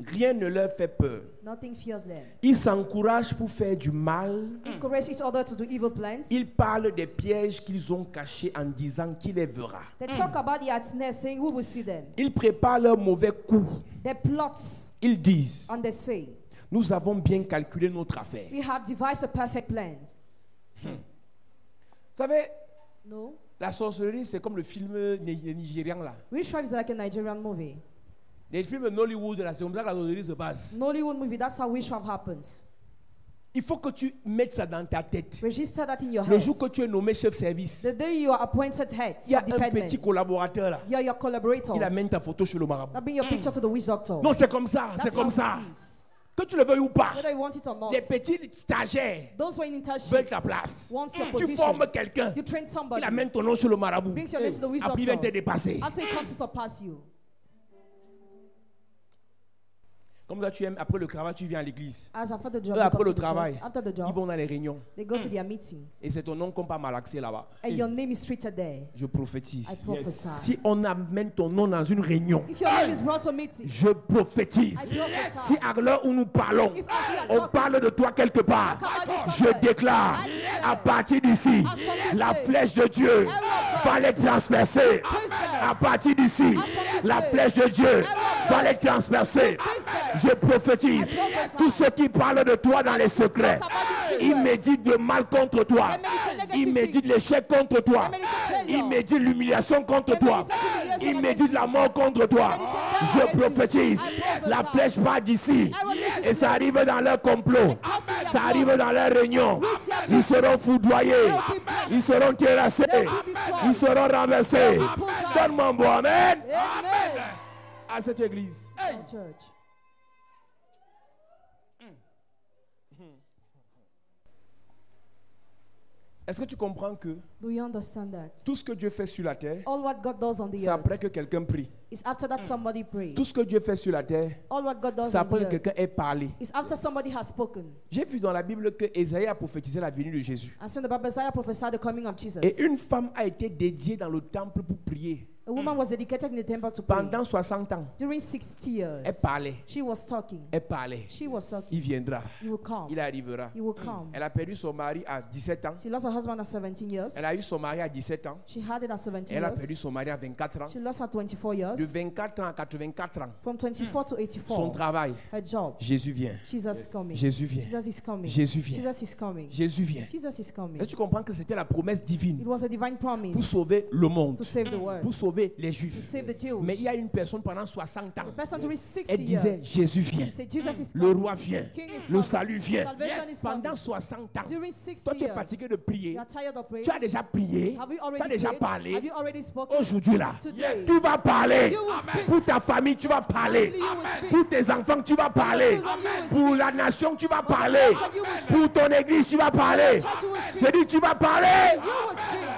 Rien ne leur fait peur. Nothing fears them. Ils s'encouragent pour faire du mal. Encourage each other to do evil plans. Ils parlent des pièges qu'ils ont cachés en disant qui les verra. They talk about the nest, saying, "Who will see them?" Ils préparent leurs mauvais coups. They plots Ils disent, and they say, nous avons bien calculé notre affaire. "We have devised a perfect plan." Vous savez, No. la sorcellerie, c'est comme le film nigérian là. Witchcraft is like a Nigerian movie. Les films Nollywood là, c'est comme ça que la sorcellerie se passe. Nollywood movie. That's how witchcraft happens. Il faut que tu mettes ça dans ta tête. Register that in your Le head. jour que tu es nommé chef service, The day you are appointed head il y a of un department, petit collaborateur là. you are your collaborators. Il amène ta photo chez le marabout. That bring your picture to the witch doctor. Non, c'est comme ça, That's c'est comme how ça. it is. Que tu le veuilles ou pas, Whether you want it or not. les petits stagiaires Those who are in veulent internship ta place. wants your Tu position. formes quelqu'un, You train il somebody. amène ton nom chez le marabout. Brings your name to the witch Après, il vient te doctor. dépasser. After he comes to surpass you. Comme ça, tu aimes, après le travail, tu viens à l'église. As after the job, Eux, you après come le to the job. travail, After the ils job, vont dans les réunions. they go to their meetings. Et c'est ton nom qu'on pas malaxé là-bas. And your name is treated there. Je I prophétise. prophesy. Si on amène ton nom dans une réunion, If your name is brought to meeting, je prophétise. I prophesy. Si à l'heure où nous parlons, If as we are on talking, parle de toi quelque part, talk about this je somewhere. déclare, Yes. à partir d'ici, As from this la place, flèche de Dieu va les transpercer. À partir d'ici, this la place, flèche de Dieu va les God, transpercer. place, Je prophétise, I prophesy. tous ceux qui parlent de toi dans les secrets, Talk about the ils secrets. méditent de mal contre toi. They meditate negative Ils méditent things. l'échec contre toi. They meditate failure. Ils méditent l'humiliation contre They toi. meditate humiliation Ils against méditent you. la mort contre toi. They meditate death Je against you. prophétise, I prophesy. la flèche part d'ici Arrow misses et ça place. arrive dans leur complot. It comes to their Ça arrive plots. dans leur réunion. We see our Ils seront foudroyés. They will be blessed. Ils seront terrassés. They will be destroyed. Ils seront renversés. They will be pulled down. Donne-moi un bon amen Amen. à cette église. Church. Est-ce que tu comprends que Do you understand that? tout ce que Dieu fait sur la terre, All what God does on the c'est après earth que quelqu'un prie. is after that somebody prays. Tout ce que Dieu fait sur la terre, All what God does c'est on après the que earth quelqu'un ait parlé. is after somebody has spoken. J'ai vu dans la Bible que Ésaïe a prophétisé la venue de Jésus. And so the Bible Isaiah prophesied the coming of Jesus. Et une femme a été dédiée dans le temple pour prier. A woman was dedicated in the temple to pray. Pendant 60 ans, During 60 years, elle parlait. she was talking. Elle parlait. She was talking. Il viendra. He will come. Il arrivera. He will come. Elle a perdu son mari à 17 ans. She lost her husband at 17 years. Elle a eu son mari à 17 ans. She had it at 17 Elle a years. perdu son mari à 24 ans. She lost her 24 De years. 24 ans à 84 ans, From 24 to son 84, travail, her job. Jésus vient. Jesus is coming. Jésus vient. Jesus is coming. Jésus vient. Jesus is coming. Jésus vient. Jesus is coming. Est-ce que tu comprends que c'était la promesse It divine was a divine pour promise sauver le monde, to save the world, pour sauver sauvé les He Juifs. saved the Jews. Mais il y a une personne pendant 60 ans. The person during 60 Elle disait, years. Jésus vient. He said, Jesus is Le coming. roi vient. King is Le coming. salut vient. Salvation is Pendant coming. 60 ans, During 60 toi tu es years, fatigué de prier. you are tired of praying. Tu as déjà prié. Have you Tu as already déjà prayed? parlé. Have you already spoken? Aujourd'hui là, Today. tu vas parler. You will speak. Pour ta famille, tu vas parler. You will speak. Pour tes enfants, tu vas parler. children, you will Pour speak. la nation, tu vas For the parler. nation, you will speak. Pour ton église, tu vas parler. church, you will speak. Je dis, tu vas parler. You will speak.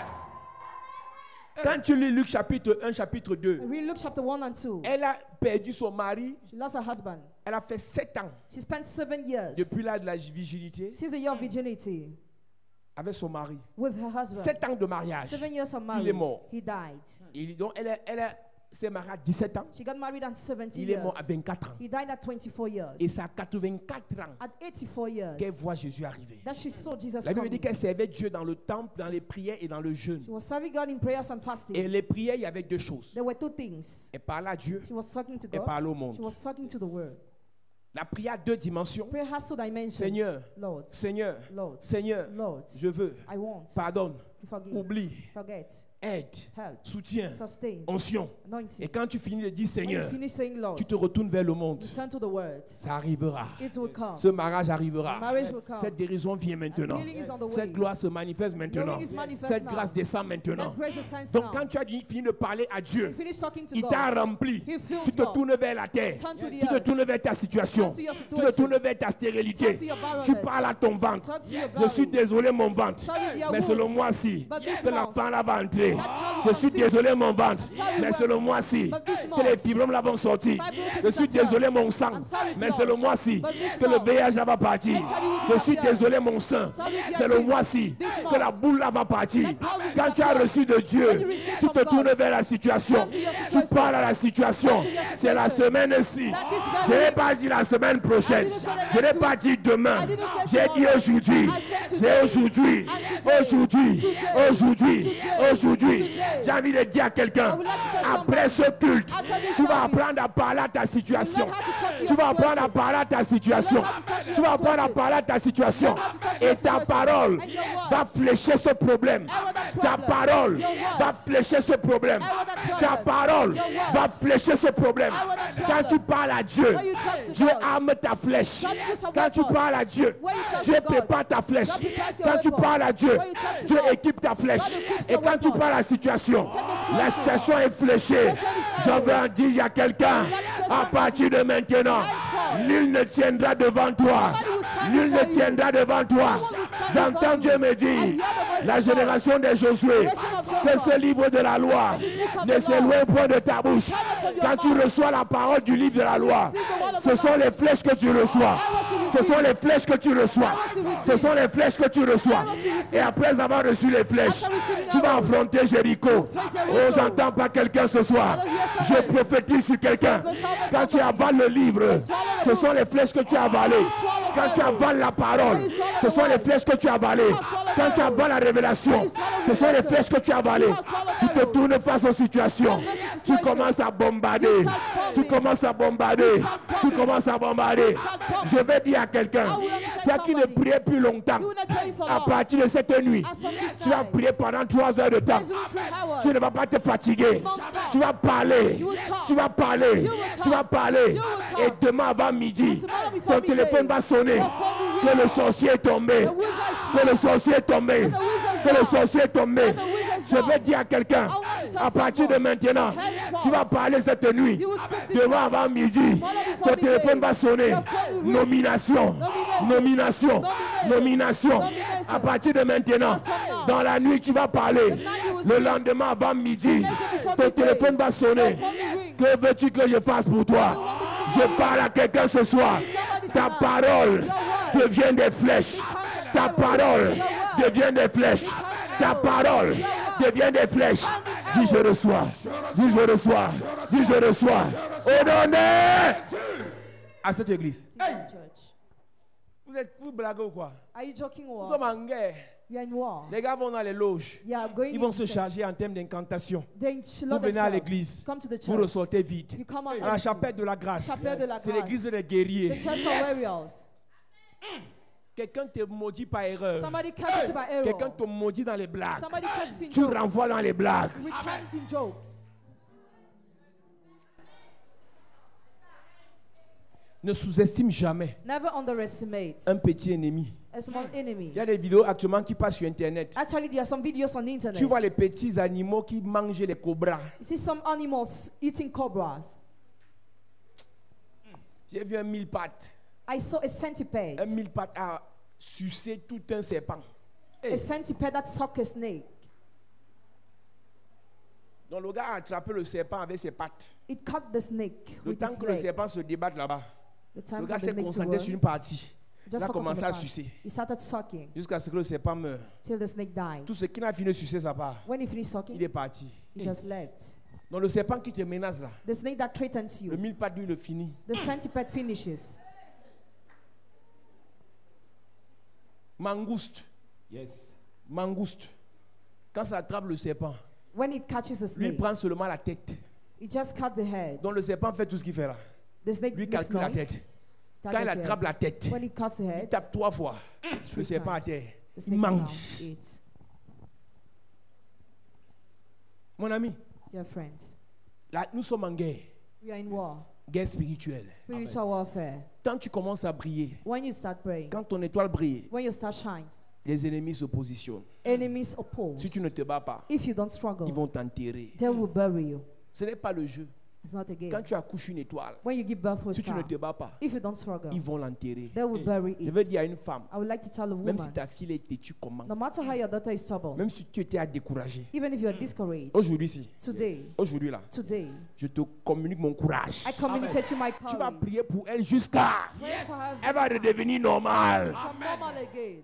Quand tu lis Luc chapitre 1, chapitre 2, Read Luke chapter 1 and 2. elle a perdu son mari. She lost her husband. Elle a fait 7 ans She spent 7 years depuis l'âge de la virginité since the year of virginity avec son mari. with her husband. 7 ans de mariage. 7 years of Il marriage. est mort. He died. Donc elle s'est mariée à 17 ans. She got married at 17 Il est years. mort à 24 ans. He died at 24 years. Et c'est à 84 ans At 84 years, qu'elle voit Jésus arriver. that she saw Jesus La Bible coming. dit qu'elle servait Dieu dans le temple, dans les prières et dans le jeûne. She was serving God in prayers and fasting. Et les prières, il y avait deux choses. There were two things. Elle parlait à Dieu, She was talking to elle God. parlait au monde. She was talking to the world. La prière a deux dimensions. Prayer has two dimensions. Seigneur, Lord, Seigneur, Lord, Seigneur, Lord, je veux, I want. pardonne, Forgive. oublie, Forget. aide, Help. soutien, Sustain. onction. Anointing. Et quand tu finis de dire When Seigneur, you finish saying Lord, tu te retournes vers le monde. you turn to the word. Ça arrivera. It will come. Ce mariage arrivera. Marriage will come. Cette guérison vient maintenant. Healing is on the way. Cette gloire se manifeste maintenant. Healing is manifest Cette now. grâce descend That maintenant. grace descends Donc now. quand tu as fini de parler à Dieu, You finish talking to il t'a God. rempli. He filled Tu te God. tournes vers la terre. Turn to the Tu te earth. tournes vers ta situation. Turn to your Tu te situation. tournes vers ta stérilité. Turn to your barrenness. Tu parles à ton ventre. Turn to your Je suis belly. désolé mon ventre. Sorry, your Mais c'est womb. le mois-ci But this que month, l'enfant là va entrer. that child Je will suis conceive. désolé mon ventre. Sorry, Mais your c'est le mois-ci But this que month, les fibromes là vont sortir. fibrosis Je is suis appear. désolé mon sang. I'm sorry, Mais c'est le blood. mois-ci But this que le month, VIH là va partir. HIV will Je suis disappear. désolé mon sang. Sorry, C'est le diabetes. mois-ci This que la month, boule là va partir. that power will Quand tu as disappear. reçu de Dieu, When you receive tu from te God, tournes vers la situation. turn to your Tu situation. parles à la situation. Turn to your C'est la situation. semaine-ci. That is Je very n'ai week. pas dit la semaine prochaine. I didn't say the Je n'ai next pas week. dit demain. I didn't say J'ai dit tomorrow. aujourd'hui. I said today. C'est aujourd'hui. And today. Aujourd'hui. Today. Aujourd'hui. Today. Aujourd'hui. Today. J'ai envie de dire à quelqu'un, I would like to tell après ce culte, After this tu vas service, apprendre à parler à ta situation. you learn how to talk to Tu your vas apprendre à situation. parler à ta situation. You learn how to talk to Tu your vas apprendre à situation. parler à ta situation. You learn how to talk to Et your ta situation. parole And your words. va flécher ce problème. Arrow that Ta problem. parole Your words. va flécher ce problème. Arrow that problem. Ta parole Your words. va flécher ce problème. Arrow that Quand tu problem. parles à Dieu, When you talk to Dieu God, arme ta flèche. God gives a Quand tu weapon. parles à Dieu, When you talk Dieu to God, prépare ta flèche. God prepares your Quand tu weapon. parles à Dieu, When you talk to Dieu God, équipe ta flèche. God equips Et your quand tu weapon. parles à la situation, Take the la situation est fléchée. Je veux en dire, il y a quelqu'un, à partir de maintenant, nul ne tiendra devant toi. Nul ne tiendra devant toi. J'entends Dieu me dire, la génération de Josué, que ce livre de la loi ne s'éloigne point de ta bouche. Quand tu reçois la parole du livre de la loi, ce sont les flèches que tu reçois. Ce sont les flèches que tu reçois. Ce sont les flèches que tu reçois. Et après avoir reçu les flèches, tu vas affronter Jéricho. Oh, j'entends pas quelqu'un ce soir. Je prophétise sur quelqu'un. Quand tu avales le livre, ce sont les flèches que tu as avalées. Quand tu avales la parole, ce sont les flèches que tu as avalées. Quand tu avales la révélation, ce sont les flèches que tu as avalées. Tu te tournes face aux situations. Tu commences à bombarder. Tu commences à bombarder. Tu commences à bombarder. Je vais dire à quelqu'un, toi qui ne priais plus longtemps, You will not pray for à long. partir de cette nuit, As from this tu vas time, prier pendant 3 heures de temps. as you will pray hours, Tu ne vas pas te fatiguer. Non-stop. Tu vas parler. You will talk. Tu vas parler. You will Tu vas talk. parler. You will talk. Et demain avant midi, And tomorrow before ton téléphone midday, va sonner. your phone will Que le sorcier est tombé. The wizard is Que le sorcier est tombé. And the wizard is Que le down. sorcier est tombé. And the wizard is Je down. vais dire à quelqu'un, I want to tell à partir de someone. maintenant, Henceforth, tu vas parler cette nuit. You will speak this Demain avant midi, Tomorrow before ton téléphone midday. va sonner. Your phone will ring. Nomination. Nomination. Nomination. À partir de maintenant, dans la nuit, tu vas parler. Le lendemain avant midi, ton téléphone va sonner. Que veux-tu que je fasse pour toi? Je parle à quelqu'un ce soir. Ta parole devient des flèches. Ta parole devient des flèches. Ta parole devient des flèches. Dis je reçois. Dis je reçois. Dis je reçois. Au nom de... À cette église. Church. Vous blaguez ou quoi? Are you joking Nous or sommes what? en guerre. We are in war. Les gars vont dans les loges. You are going Ils vont into se sex. charger en termes d'incantation. They Vous load venez à themselves. l'église. Come to the Vous church. ressortez vite. You come out À la empty. chapelle de la grâce. Chapelle de la C'est grâce. l'église des The guerriers. church of warriors. Quelqu'un te maudit par erreur. Somebody curses you by error. Quelqu'un te maudit dans les blagues. Somebody curses you in Tu jokes. renvoies dans les blagues. Return it in jokes. Ne sous-estime jamais Never underestimate un petit ennemi. a small enemy. Il y a des vidéos actuellement qui passent sur Internet. Actually, there are some videos on the internet. Tu vois les petits animaux qui mangent les cobras. You see some animals eating cobras. J'ai vu un mille-pattes. I saw a centipede. Un mille-pattes a sucé tout un serpent. A centipede that sucked a snake. Donc le gars a attrapé le serpent avec ses pattes. It cut the snake Le with temps its que le leg. serpent se débatte là-bas, The time le for gars the s'est snake to concentré work, sur une partie. Il just a focus on commencé the à part. sucer. He started sucking Jusqu'à ce que le serpent meure. till the snake died. Tout ce qui n'a fini de sucer sa part, When he finished sucking, il est parti. he just left. Donc le serpent qui te menace là, The snake that threatens le you, mille-pattes lui le finit. the centipede finishes. Mangouste. Yes. Mangouste. Quand ça attrape le serpent, When it catches a lui il snake, prend seulement la tête. it just cuts the head. Donc le serpent fait tout ce qu'il fait là. The snake Lui makes calcule la noise. tête. Quand il targets the attrape la head. tête, When it cuts the il head, tape 3 fois. Le 3 serpent à times, terre. the Il snake down, mange. eats. Mon ami, Dear friends, là, nous sommes en guerre. we are in war, Guerre spirituelle. spiritual warfare. Quand tu commences à briller, When you start praying, quand ton étoile brille, when your star shines, les ennemis se positionnent. enemies oppose. Si tu ne te bats pas, If you don't struggle, ils vont t'enterrer. they will bury you. Ce n'est pas le jeu. It's not a Quand game. tu accouches une étoile, When you give birth to a si tu ne star, te bats pas, if you don't struggle, ils vont l'enterrer. they will bury Je veux it. dire à une femme, I would like to tell a même si woman, ta fille est têtue comment, no matter how your daughter is stubborn, même si tu étais à décourager, even if you are discouraged, aujourd'hui ici, today, aujourd'hui là, today, je te communique mon courage. I communicate to my Tu vas colleagues. prier pour elle jusqu'à Pray for her elle va redevenir normale. become normal again.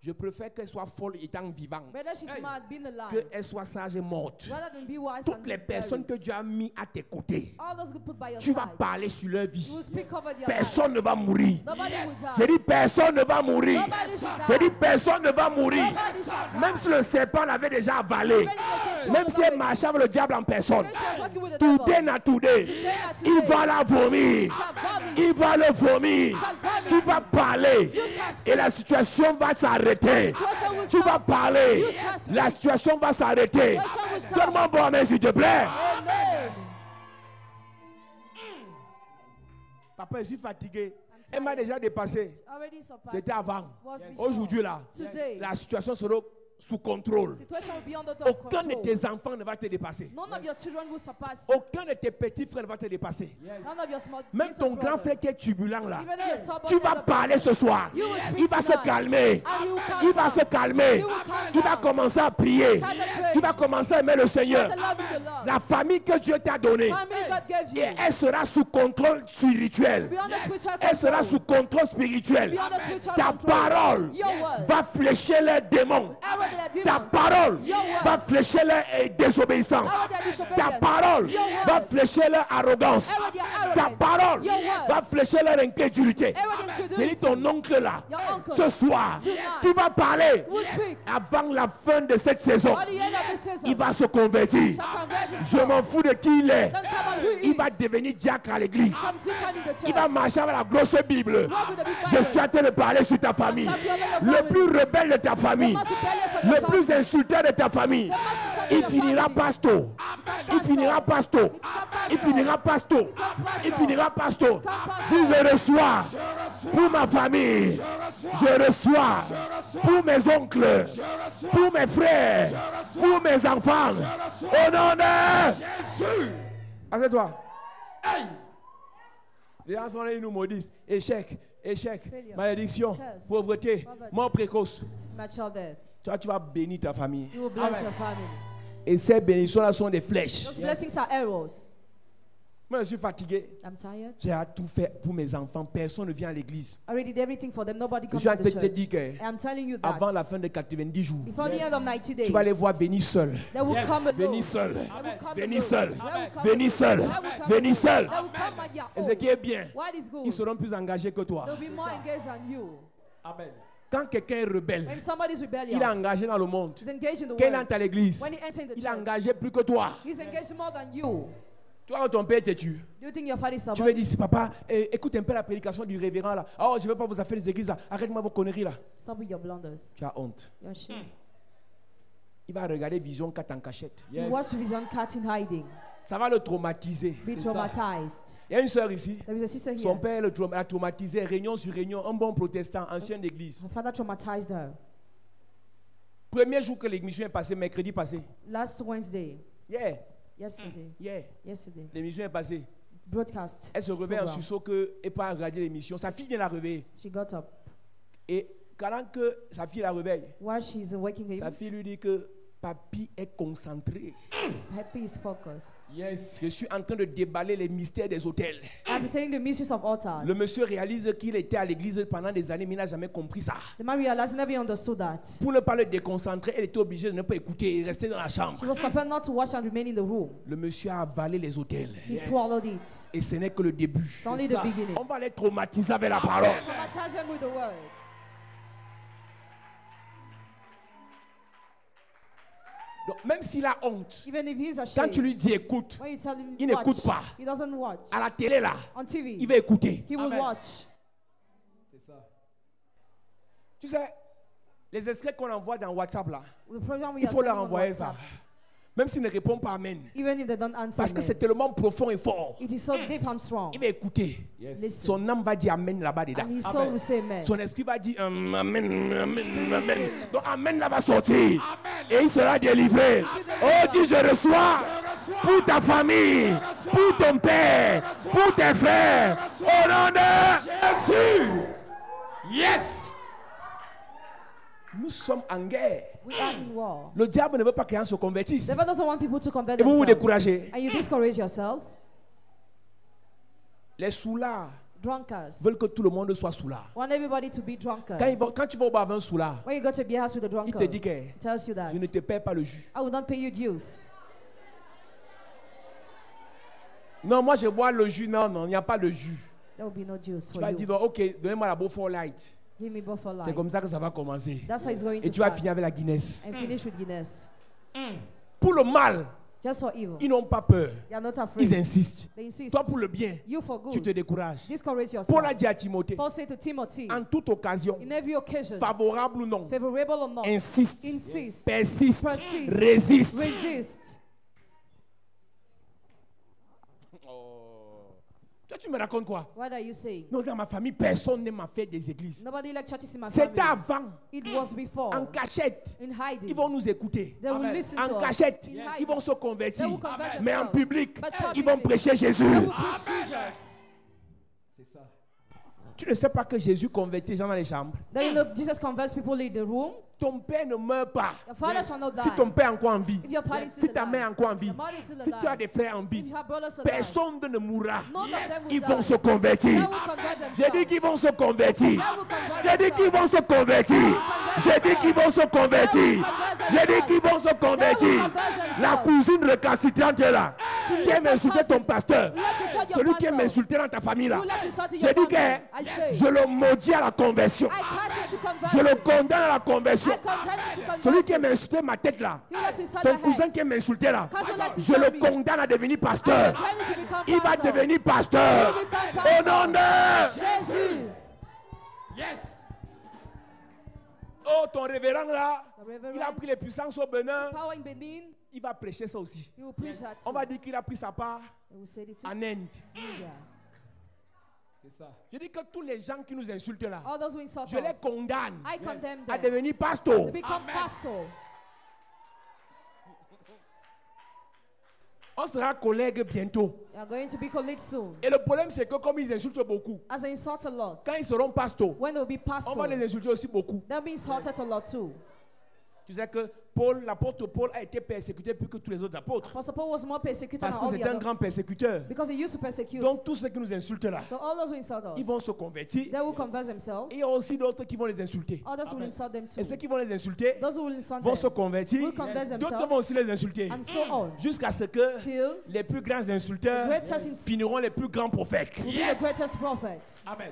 Je préfère qu'elle soit folle étant vivante, Better she's mad being alive, qu'elle soit sage et morte. rather than be wise Toutes and les personnes que buried. Dieu a mis à tes côtés, All those good put by your tu vas side, parler sur leur vie. you will speak over their Personne ne lives. va mourir. Nobody will Je die. dis personne ne va mourir. Nobody should Je dis die. personne ne va mourir. Nobody should die. Même si le serpent l'avait déjà avalé, Even if the même si sword elle marchait avec le diable en personne, Even if she was working with the today devil, na today, today na il today, va la vomir. shall vomit. Il va le vomir. Shall vomit. Tu vas parler You shall et la situation va s'arrêter. situation will Tu vas stop. parler, You shall speak. la situation va s'arrêter. Situation will stop. Donne-moi un bon amen s'il te plaît. Amen. Papa, je suis fatigué. Elle m'a déjà dépassé. Already surpassed. C'était avant. Was before. Aujourd'hui là, Today, la situation sera sous contrôle. situation will be under the Aucun de control. tes enfants ne va te dépasser. None of your children will surpass you. Aucun de tes petits frères ne va te dépasser. None of your small Même little ton grand brother. frère qui est turbulent là, Even though you're stubborn tu vas little parler ce soir. You will speak Il va se tonight. calmer. And you will calm Il va down. se calmer. You will calm Il va down. commencer à prier. Start to pray. Il va commencer à aimer le Seigneur. Start to love the Lord. La famille que Dieu t'a donnée, Family God gave you. et elle sera sous contrôle spirituel. Be under spiritual Elle sera control. sous contrôle spirituel. Be under spiritual Ta control. parole Your word. va flécher les démons. Arrow their Ta demons. parole Your word. va flécher leur désobéissance. Arrow their Ta disobedience. parole Your word. va flécher leur arrogance. Arrow their Ta arrogance. parole Your word. va flécher leur incrédulité. Arrow their J'ai dit credulity. ton oncle là, Your uncle. ce soir, Tonight. tu vas parler Will speak. avant la fin de cette saison. At the end of the season, Il va se convertir. shall convert Je himself. m'en fous de qui il est. Don't come on who he Il is. va devenir diacre à l'église. Come deacon in the church. Il va marcher avec la grosse Bible. Walk with the big Je Bible. suis en train de parler sur ta famille. I'm talking about your Le family. plus rebelle de ta famille. The most rebellious of Le your plus family. insulteur de ta famille. The most insulting Il of your finira family. pasto. Il finira pasto. Il finira pasto. Il finira pasto. Si je reçois pour ma famille, je reçois pour mes oncles, pour mes frères, pour mes enfants. Au nom de Jésus. Assieds-toi. Les gens sont là, ils nous maudissent. Échec, échec, Failure. malédiction, Curse. pauvreté, Poverty. mort précoce. Mature death. Tu vas bénir ta famille. You will bless your family. Et ces bénédictions-là sont des flèches. Those blessings are arrows. Moi, je suis fatigué. I'm tired. J'ai tout fait pour mes enfants. Personne ne vient à l'église. I already did everything for them. Nobody Je comes suis en to train the de te church. dire que I'm telling you that. avant la fin de 90 jours, Before the end of 90 days, tu vas les voir venir seuls. they will come alone. Venir seuls. They will come Venir alone. seuls. They will come Venir alone. seuls. They will come Venir alone. seuls. They will come at their Et ce own. qui est bien, What is good? ils seront plus engagés que toi. They'll be more engaged than you. Amen. Quand quelqu'un est rebelle, When somebody is rebellious, il est engagé dans le monde. he's engaged in the Quand il world. entre à l'église, When he enters in the il est church, engagé plus que toi. he's engaged more than you. Toi, ton père te tue. Do you think your father is Tu veux stubborn? dire, si papa, écoute un peu la prédication du révérend là. Oh, je ne veux pas vous affaire les églises là. Arrête-moi vos conneries là. Stop with your blunders. Tu as honte. You're ashamed. Il va regarder Vision 4 en cachette. He watched Vision 4 in hiding. Ça va le traumatiser. Be traumatized. Il y a une soeur ici. There is a sister Son here. père l'a traumatisé, réunion sur réunion, un bon protestant, ancien d'église. Her father traumatized her. Premier jour que l'émission est passée, mercredi passé. Last Wednesday. Yesterday. Yesterday. L'émission est passée. Broadcast. Elle se réveille en program. sursaut qu'elle n'a pas regardé l'émission. Sa fille vient la réveiller. She got up. Et pendant que sa fille la réveille, While she's waking sa him, fille lui dit que papi est concentré. Happy is focused. Je suis en train de déballer les mystères des hôtels. I've been telling the mysteries of altars. Le monsieur réalise qu'il était à l'église pendant des années, mais il n'a jamais compris ça. The man realized he never understood that. Pour ne pas le déconcentrer, elle était obligée de ne pas écouter et rester dans la chambre. He was compelled not to watch and remain in the room. Le monsieur a avalé les hôtels. He swallowed it. Et ce n'est que le début. It's only the beginning. On va les traumatiser avec la parole. Traumatize them with the word. Donc, même s'il a honte, Even if he's quand ashamed, tu lui dis écoute, when you tell him il watch, n'écoute pas. he doesn't watch. À la télé là, On TV, il va écouter. he will watch. C'est ça. Tu sais, les extraits qu'on envoie dans WhatsApp là, The program we il are faut leur sending on envoyer ça. WhatsApp, Même s'ils ne répondent pas Amen. even if they don't answer Parce que me, c'est tellement profond et fort. it is so deep and strong. Il va écouter. Listen. Son âme va dire Amen là-bas dedans. And his soul will say amen. Son esprit va dire Amen, Amen, say Amen. amen. Donc Amen là va sortir. Et il sera délivré. Oh, dis je reçois pour ta famille, pour ton père, pour tes frères. Au nom de Jésus. Yes. Nous sommes en guerre. We are in war. Le diable ne veut pas que les gens se convertissent. The devil doesn't want people to convert Et vous vous themselves. découragez. And you discourage yourself. Les soulards Drunkards veulent que tout le monde soit soulard. want everybody to be drunkard. Quand tu vas au bar avec un soulard, When you go to a beer house with a il drunkard, te dit que he tells you that je ne te paie pas le jus. I will not pay you dues. Non, moi je bois le jus. Non, non, il n'y a pas de jus. There will be no juice Tu for vas you. dire, donc, ok, donnez-moi la Beaufort Light. Give me Buffalo C'est Light. comme ça que ça va commencer. That's how it's going Et to tu vas start. finir avec la Guinness. And finish with Guinness. Pour le mal, Just for evil. ils n'ont pas peur. They are not Ils afraid. insistent. They insist. Toi, pour le bien, You for good. tu te décourages. Discourage yourself. Paul a dit à Timothée, Paul said to Timothy, en toute occasion, in every occasion, favorable ou non, favorable or not, insiste, insist, persiste, persist, résiste. resist. Toi, tu me racontes quoi? What are you saying? Non, dans ma famille, personne ne m'a fait des églises. Nobody like churches in my C'était family. avant, It was before. en cachette. In hiding. Ils vont nous écouter. They will listen to En us. cachette, In ils hiding. vont se convertir. They will convert Mais en themselves. public, But ils vont publicly, prêcher Jésus. they will preach Jesus. C'est ça. Tu ne sais pas que Jésus convertit les gens dans les chambres. Then you know Jesus converts people in the room. Ton père ne meurt pas. Your father shall not die. Si ton père est encore en vie, If your father is si still ta mère est alive, encore en vie, your mother is still si tu as alive, des frères en if vie, you have brothers alive, personne ne mourra. none of them will Ils die. vont se They convertir. will convert J'ai dit themselves. qu'ils vont se convertir. They will convert J'ai dit qu'ils vont se convertir. J'ai dit qu'ils vont se convertir. J'ai dit qu'ils vont se convertir. La cousine récalcitrante est là. Qui aime insulter ton pasteur. Celui qui aime insulter dans ta famille là. J'ai dit que je le maudis à la conversion. I cast him to Je conversion. le condamne à la conversion. I condemn him to Celui qui conversion. aime insulter ma tête là. You let his son Ton ahead. cousin qui aime insulter là. Cousin, let his Je son le be. condamne à devenir pasteur. I intend to become Il va pastor. devenir pasteur. He will become Au pastor. nom de... Jésus. Yes. Oh, ton révérend là, The reverend, il a pris les puissances au Bénin. power in Benin, Il va prêcher ça aussi. he will preach that On too. va dire qu'il a pris sa part He will say it too. en Inde. Yeah. C'est ça. Je dis que tous les gens qui nous insultent là, All those who insult je les us, condamne I condemn à them devenir pasteur. to become pastor. On sera collègues bientôt. They are going to be colleagues soon. Et le problème, c'est que comme ils insultent beaucoup, As they insult a lot, quand ils seront pasteurs, when they will be on va pastor, les insulter aussi beaucoup. they'll be insulted a lot too. Tu sais que Paul, l'apôtre Paul, a été persécuté plus que tous les autres apôtres. Apostle Paul was more persecuted Parce than que all the c'est un others grand persécuteur. because he used to persecute. Donc tous ceux qui nous insultent là, So all those who insult us, ils vont se convertir. they will convert themselves. Et il y a aussi d'autres qui vont les insulter. Others will insult them too. Et ceux qui vont les insulter Those who will insult vont se them convertir. will convert D'autres themselves vont aussi les insulter. and so on Jusqu'à ce que till les plus grands insulteurs the greatest ins- finiront les plus grands prophètes. will be the greatest prophets. Amen.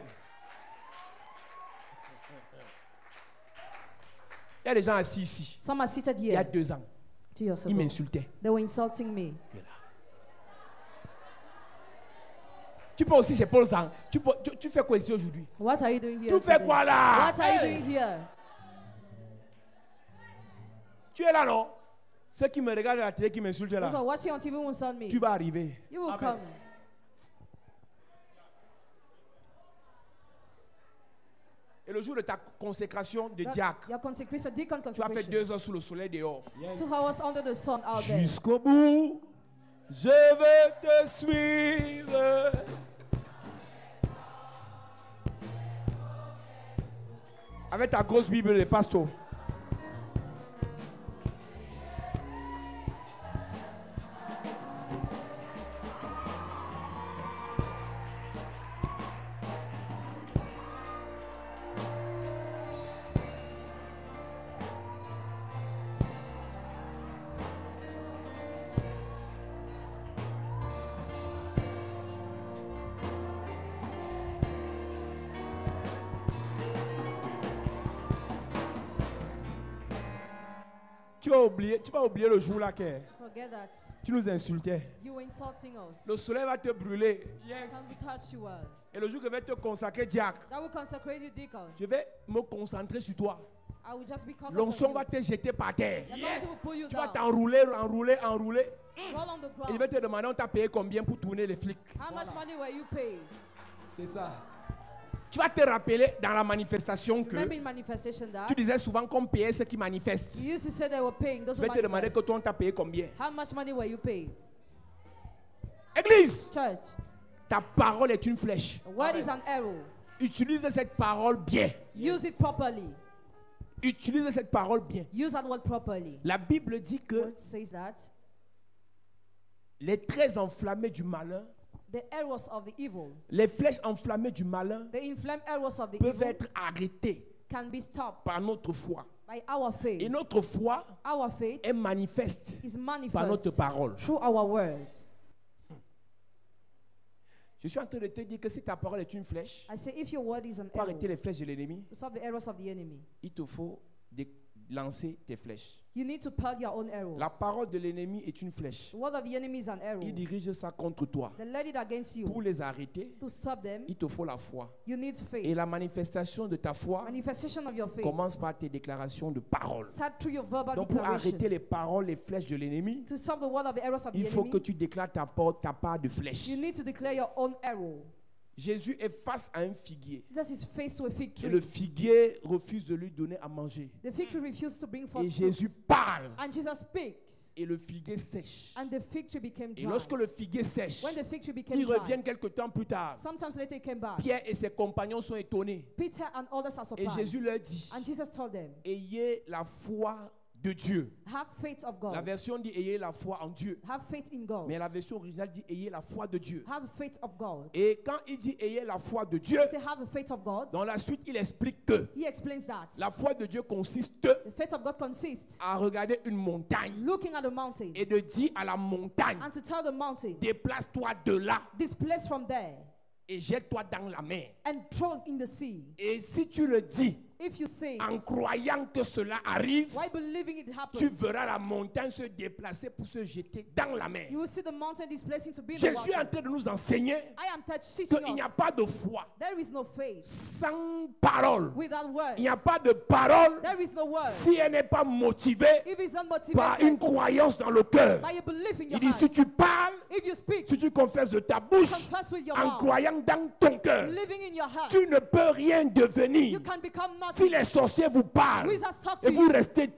Il y a des gens assis ici. Some are seated Il y a here 2 ans. 2 years Ils ago. m'insultaient. They were insulting me. Tu es là. Tu peux aussi chez Paul Zang. Tu fais quoi ici aujourd'hui? What are you doing here? Tu fais today? quoi là? What are you doing here? Tu es là, non? Ceux qui me regardent à la télé, qui m'insultent Those who là, are watching on TV won't insult me. tu vas arriver. You will Amen. come. Et le jour de ta consécration de diacre, Your consecration, deacon tu vas faire consecration. 2 heures sous le soleil dehors. Yes. 2 hours under the sun out there. Jusqu'au bout, je vais te suivre. Avec ta grosse Bible de pasteur. Tu vas oublier le jour là que Forget that. tu nous insultais. You were insulting us. Le soleil va te brûler. Sun will touch you well. Et le jour que je vais te consacrer diacre, That will consecrate you, deacon. je vais me concentrer sur toi. I will just be focused on L'onction you. va te jeter par terre. The anointing will pull you Tu vas down. t'enrouler, enrouler. Roll on the Et je ground. vais te demander, on t'a payé combien pour tourner les flics. How much money were you paid? C'est ça. Tu vas te rappeler dans la manifestation que Remember in manifestation that tu disais souvent qu'on payait ceux qui manifestent. you used to say they were paying those Je who vais te demander que manifest. toi, on t'a payé combien. How much money were you paid? Église, Church, ta parole est une flèche. the word is an arrow. Utilise cette parole bien. Use it properly. Utilise cette parole bien. Use that word properly. La Bible dit The que word says that les traits enflammés du malin, the arrows of the evil, les flèches enflammées du malin the inflamed arrows of the peuvent evil être arrêtées can be stopped par notre foi. by our faith. Et notre foi Our faith est manifeste is par notre manifest parole. through our words. Je suis en train de te dire que si ta parole est une flèche, I say if your word is an pour arrow arrêter les flèches de l'ennemi, to stop the arrows of the enemy, il te faut lancer tes flèches. you need to pelt your own arrows. La parole de l'ennemi est une flèche. The word of the enemy is an arrow. Il dirige ça contre toi. Then let it against you. Pour les arrêter, To stop them, il te faut la foi. you need faith. Et la manifestation de ta foi Manifestation of your faith. commence par tes déclarations de parole. Start through your verbal Donc pour declaration. arrêter les paroles, les flèches de l'ennemi, To stop the word of the arrows of the il faut enemy, que tu déclares ta part de flèche. you need to declare your own arrow. Jésus est face à un figuier. Jesus is faced to a fig Et le tree. figuier refuse de lui donner à manger. The fig tree refused to bring forth Et Jésus fruits. parle. And Jesus speaks. Et le figuier sèche. And the fig tree became Et dry. lorsque le figuier sèche, When the fig tree became ils dry, reviennent quelque temps plus tard. sometimes later he came back. Pierre et ses compagnons sont étonnés. Peter and others are Et surprised. Jésus leur dit, And Jesus told them, ayez la foi de Dieu. have faith of God. La version dit, ayez la foi en Dieu. Have faith in God. Mais la version originale dit, ayez la foi de Dieu. Have faith of God. Et quand il dit, ayez la foi de Dieu, Say have the faith of God. dans la suite, il explique que He explains that. la foi de Dieu consiste The faith of God consists à regarder une montagne looking at the mountain et de dire à la montagne, and to tell the mountain, déplace-toi de là displace from there et jette-toi dans la mer. and throw in the sea. Et si tu le dis If you say en it, croyant que cela arrive, why believing it happens, tu verras la montagne se déplacer pour se jeter dans la mer. you will see the mountain displacing to be in the Je suis en water. train de nous enseigner I am teaching qu'il n'y a us pas de foi there is no faith sans parole. without words. Il n'y a pas de parole There is no word. si elle n'est pas motivée If it's not par une motivated croyance dans le cœur. by a belief in Il your dit, si heart, tu parles, if you speak, si tu confesses de ta bouche, confess with your en mouth, croyant dans ton cœur, living in your heart, tu ne peux rien devenir. you can become Si nothing. les sorciers vous parlent Wizards talk et to vous you restez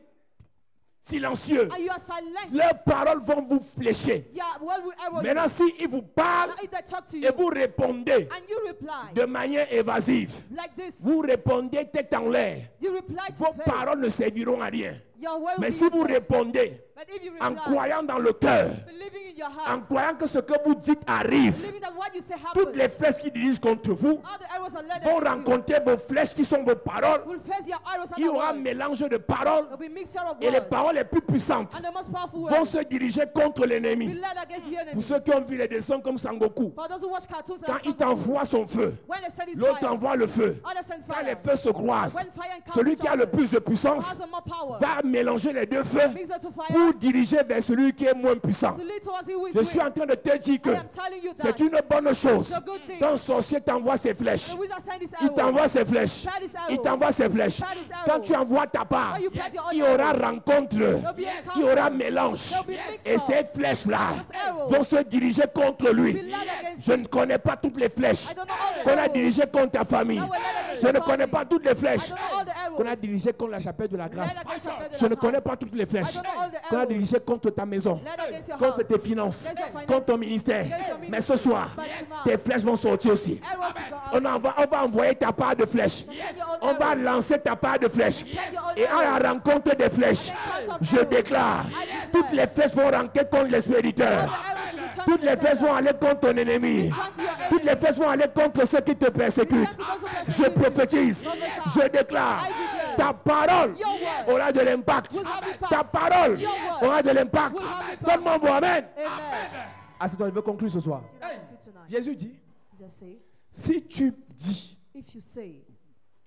silencieux, and you are silent. leurs paroles vont vous flécher. Yeah, well, whoever Maintenant, s'ils vous parlent if they talk to et you vous répondez and you reply de manière évasive, like this, vous répondez tête en l'air, you reply to vos faith. paroles ne serviront à rien. Your word Mais will si be vous useless. répondez But if you en reply, croyant dans le cœur, believing in your en heart, croyant que ce que vous dites arrive, believing that what you say toutes les happens, flèches qui dirigent contre vous all the arrows are led vont against you. rencontrer vos flèches qui sont vos paroles. Will face your arrows and Il y aura un words. mélange de paroles There'll be mixture of et les words. paroles les plus puissantes And the most powerful vont words se diriger contre be l'ennemi. led against the enemy. Pour ceux qui ont vu les dessins comme Sangoku, For those who watch cartoons quand and il t'envoie son feu, when they send his l'autre fire, envoie le feu. others send Quand fire. les feux se croisent, When fire encounters celui qui a le each other, plus de has puissance the more power, va mélanger les deux feux mix it to fire pour pour diriger vers celui qui est moins puissant. to lead towards he who is Je suis weak. en train de te dire I que am telling you that c'est une bonne chose. it's a good thing. Ton sorcier t'envoie ses flèches. The wizard send his Il arrow. t'envoie ses flèches. Plant his arrow. Il t'envoie ses flèches. Plant his arrow. Quand tu envoies ta part, When you plant your own il y aura arrows, rencontre. there'll be Il y aura encounter. mélange. There'll be mix Et up. ces flèches-là Those arrows vont se diriger contre lui. will land against Je him. ne connais pas toutes les flèches I don't know all the qu'on a arrows. dirigées contre ta famille. That will land against Je your ne connais family. pas toutes les I flèches don't know all the arrows. qu'on a dirigées contre la chapelle de la grâce. Land against Chapelle de Je la ne connais Grâce. pas toutes les flèches I don't know all the qu'on a arrows. dirigées contre ta maison, Land against your contre house. tes finances, Against your finances. contre ton ministère. Against your Mais ce soir, But tes flèches vont sortir aussi. Arrows will go out. On va envoyer ta part de flèches. Send your own On va arrows. lancer ta part de flèches. Send your own Et à la rencontre des flèches, je déclare, toutes les flèches vont rentrer contre l'expéditeur. arrows will return Toutes to les the flèches sender. vont aller contre ton ennemi. Return to your Toutes les enemy. flèches vont aller contre ceux qui te persécutent. Return to those who Je persecute you. prophétise, je déclare, ta parole Your words aura de l'impact. will have impact. Ta parole Your words aura de l'impact. will have impact. Donne-moi un mot, amen. Amen. Ah, c'est toi, je veux conclure ce soir. See that conclude tonight. Jésus dit, Jesus say, si tu dis if you say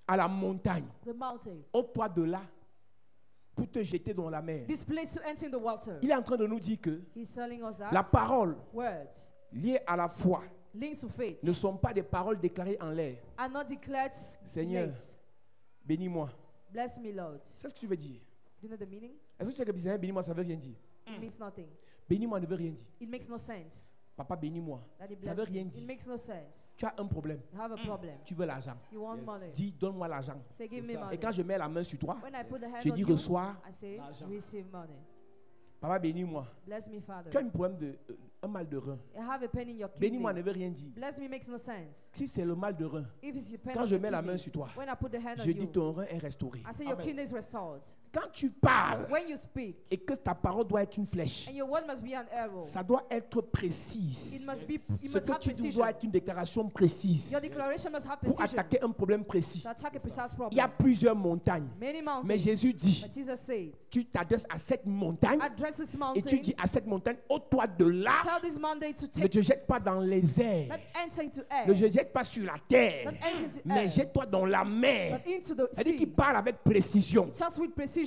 à la montagne, the mountain, ôte-toi de là pour te jeter dans la mer. this place to enter in the water, Il est en train de nous dire que he's telling us that la parole words liées à la foi links to faith ne sont pas des paroles déclarées en l'air. are not declared Seigneur. late. Bénis-moi. Bless me, Lord. C'est ce que tu veux dire. Do you know the meaning? Est-ce que tu sais que Seigneur, bénis-moi, ça veut rien dire? It means nothing. Bénis-moi ne veut rien dire. It makes no sense. Papa, bénis-moi. Daddy Ça bless veut me. rien It dire. makes no sense. Tu as un problème. You have a problem. Tu veux l'argent. You want money. Dis, donne-moi l'argent. Say, give C'est me ça. money. Et quand je mets la main sur toi, When I put the hand je on dis, you, reçois. I say, L'argent. receive money. Papa, bénis-moi. Bless me, Father. Tu as un problème de un mal de rein. I have a pain in your kidney. Bénis-moi ne veut rien dire. Bless me makes no sense. Si c'est le mal de rein, If it's your pain quand of je the mets la kidney, main sur toi, when I put the hand je on dis you, ton rein est restauré. I say your Amen. kidney is restored. Quand tu parles When you speak, et que ta parole doit être une flèche, and your word must be an arrow, ça doit être précis. it must be, it Ce must que have tu dis precision. doit être une déclaration précise Your declaration must have pour precision attaquer un problème précis. to attack a precise Il y a problem. plusieurs montagnes. Many mountains. Mais Jésus dit, But Jesus said, tu t'adresses à cette montagne address this et mountain. tu dis à cette montagne, ôte-toi de là, Tell this mountain to ne take, te jette pas dans les airs, not enter into air, ne te jette pas sur la terre, not enter into mais air, jette-toi dans la mer. but into the C'est-à-dire qu'il sea. parle avec précision. Just with precision.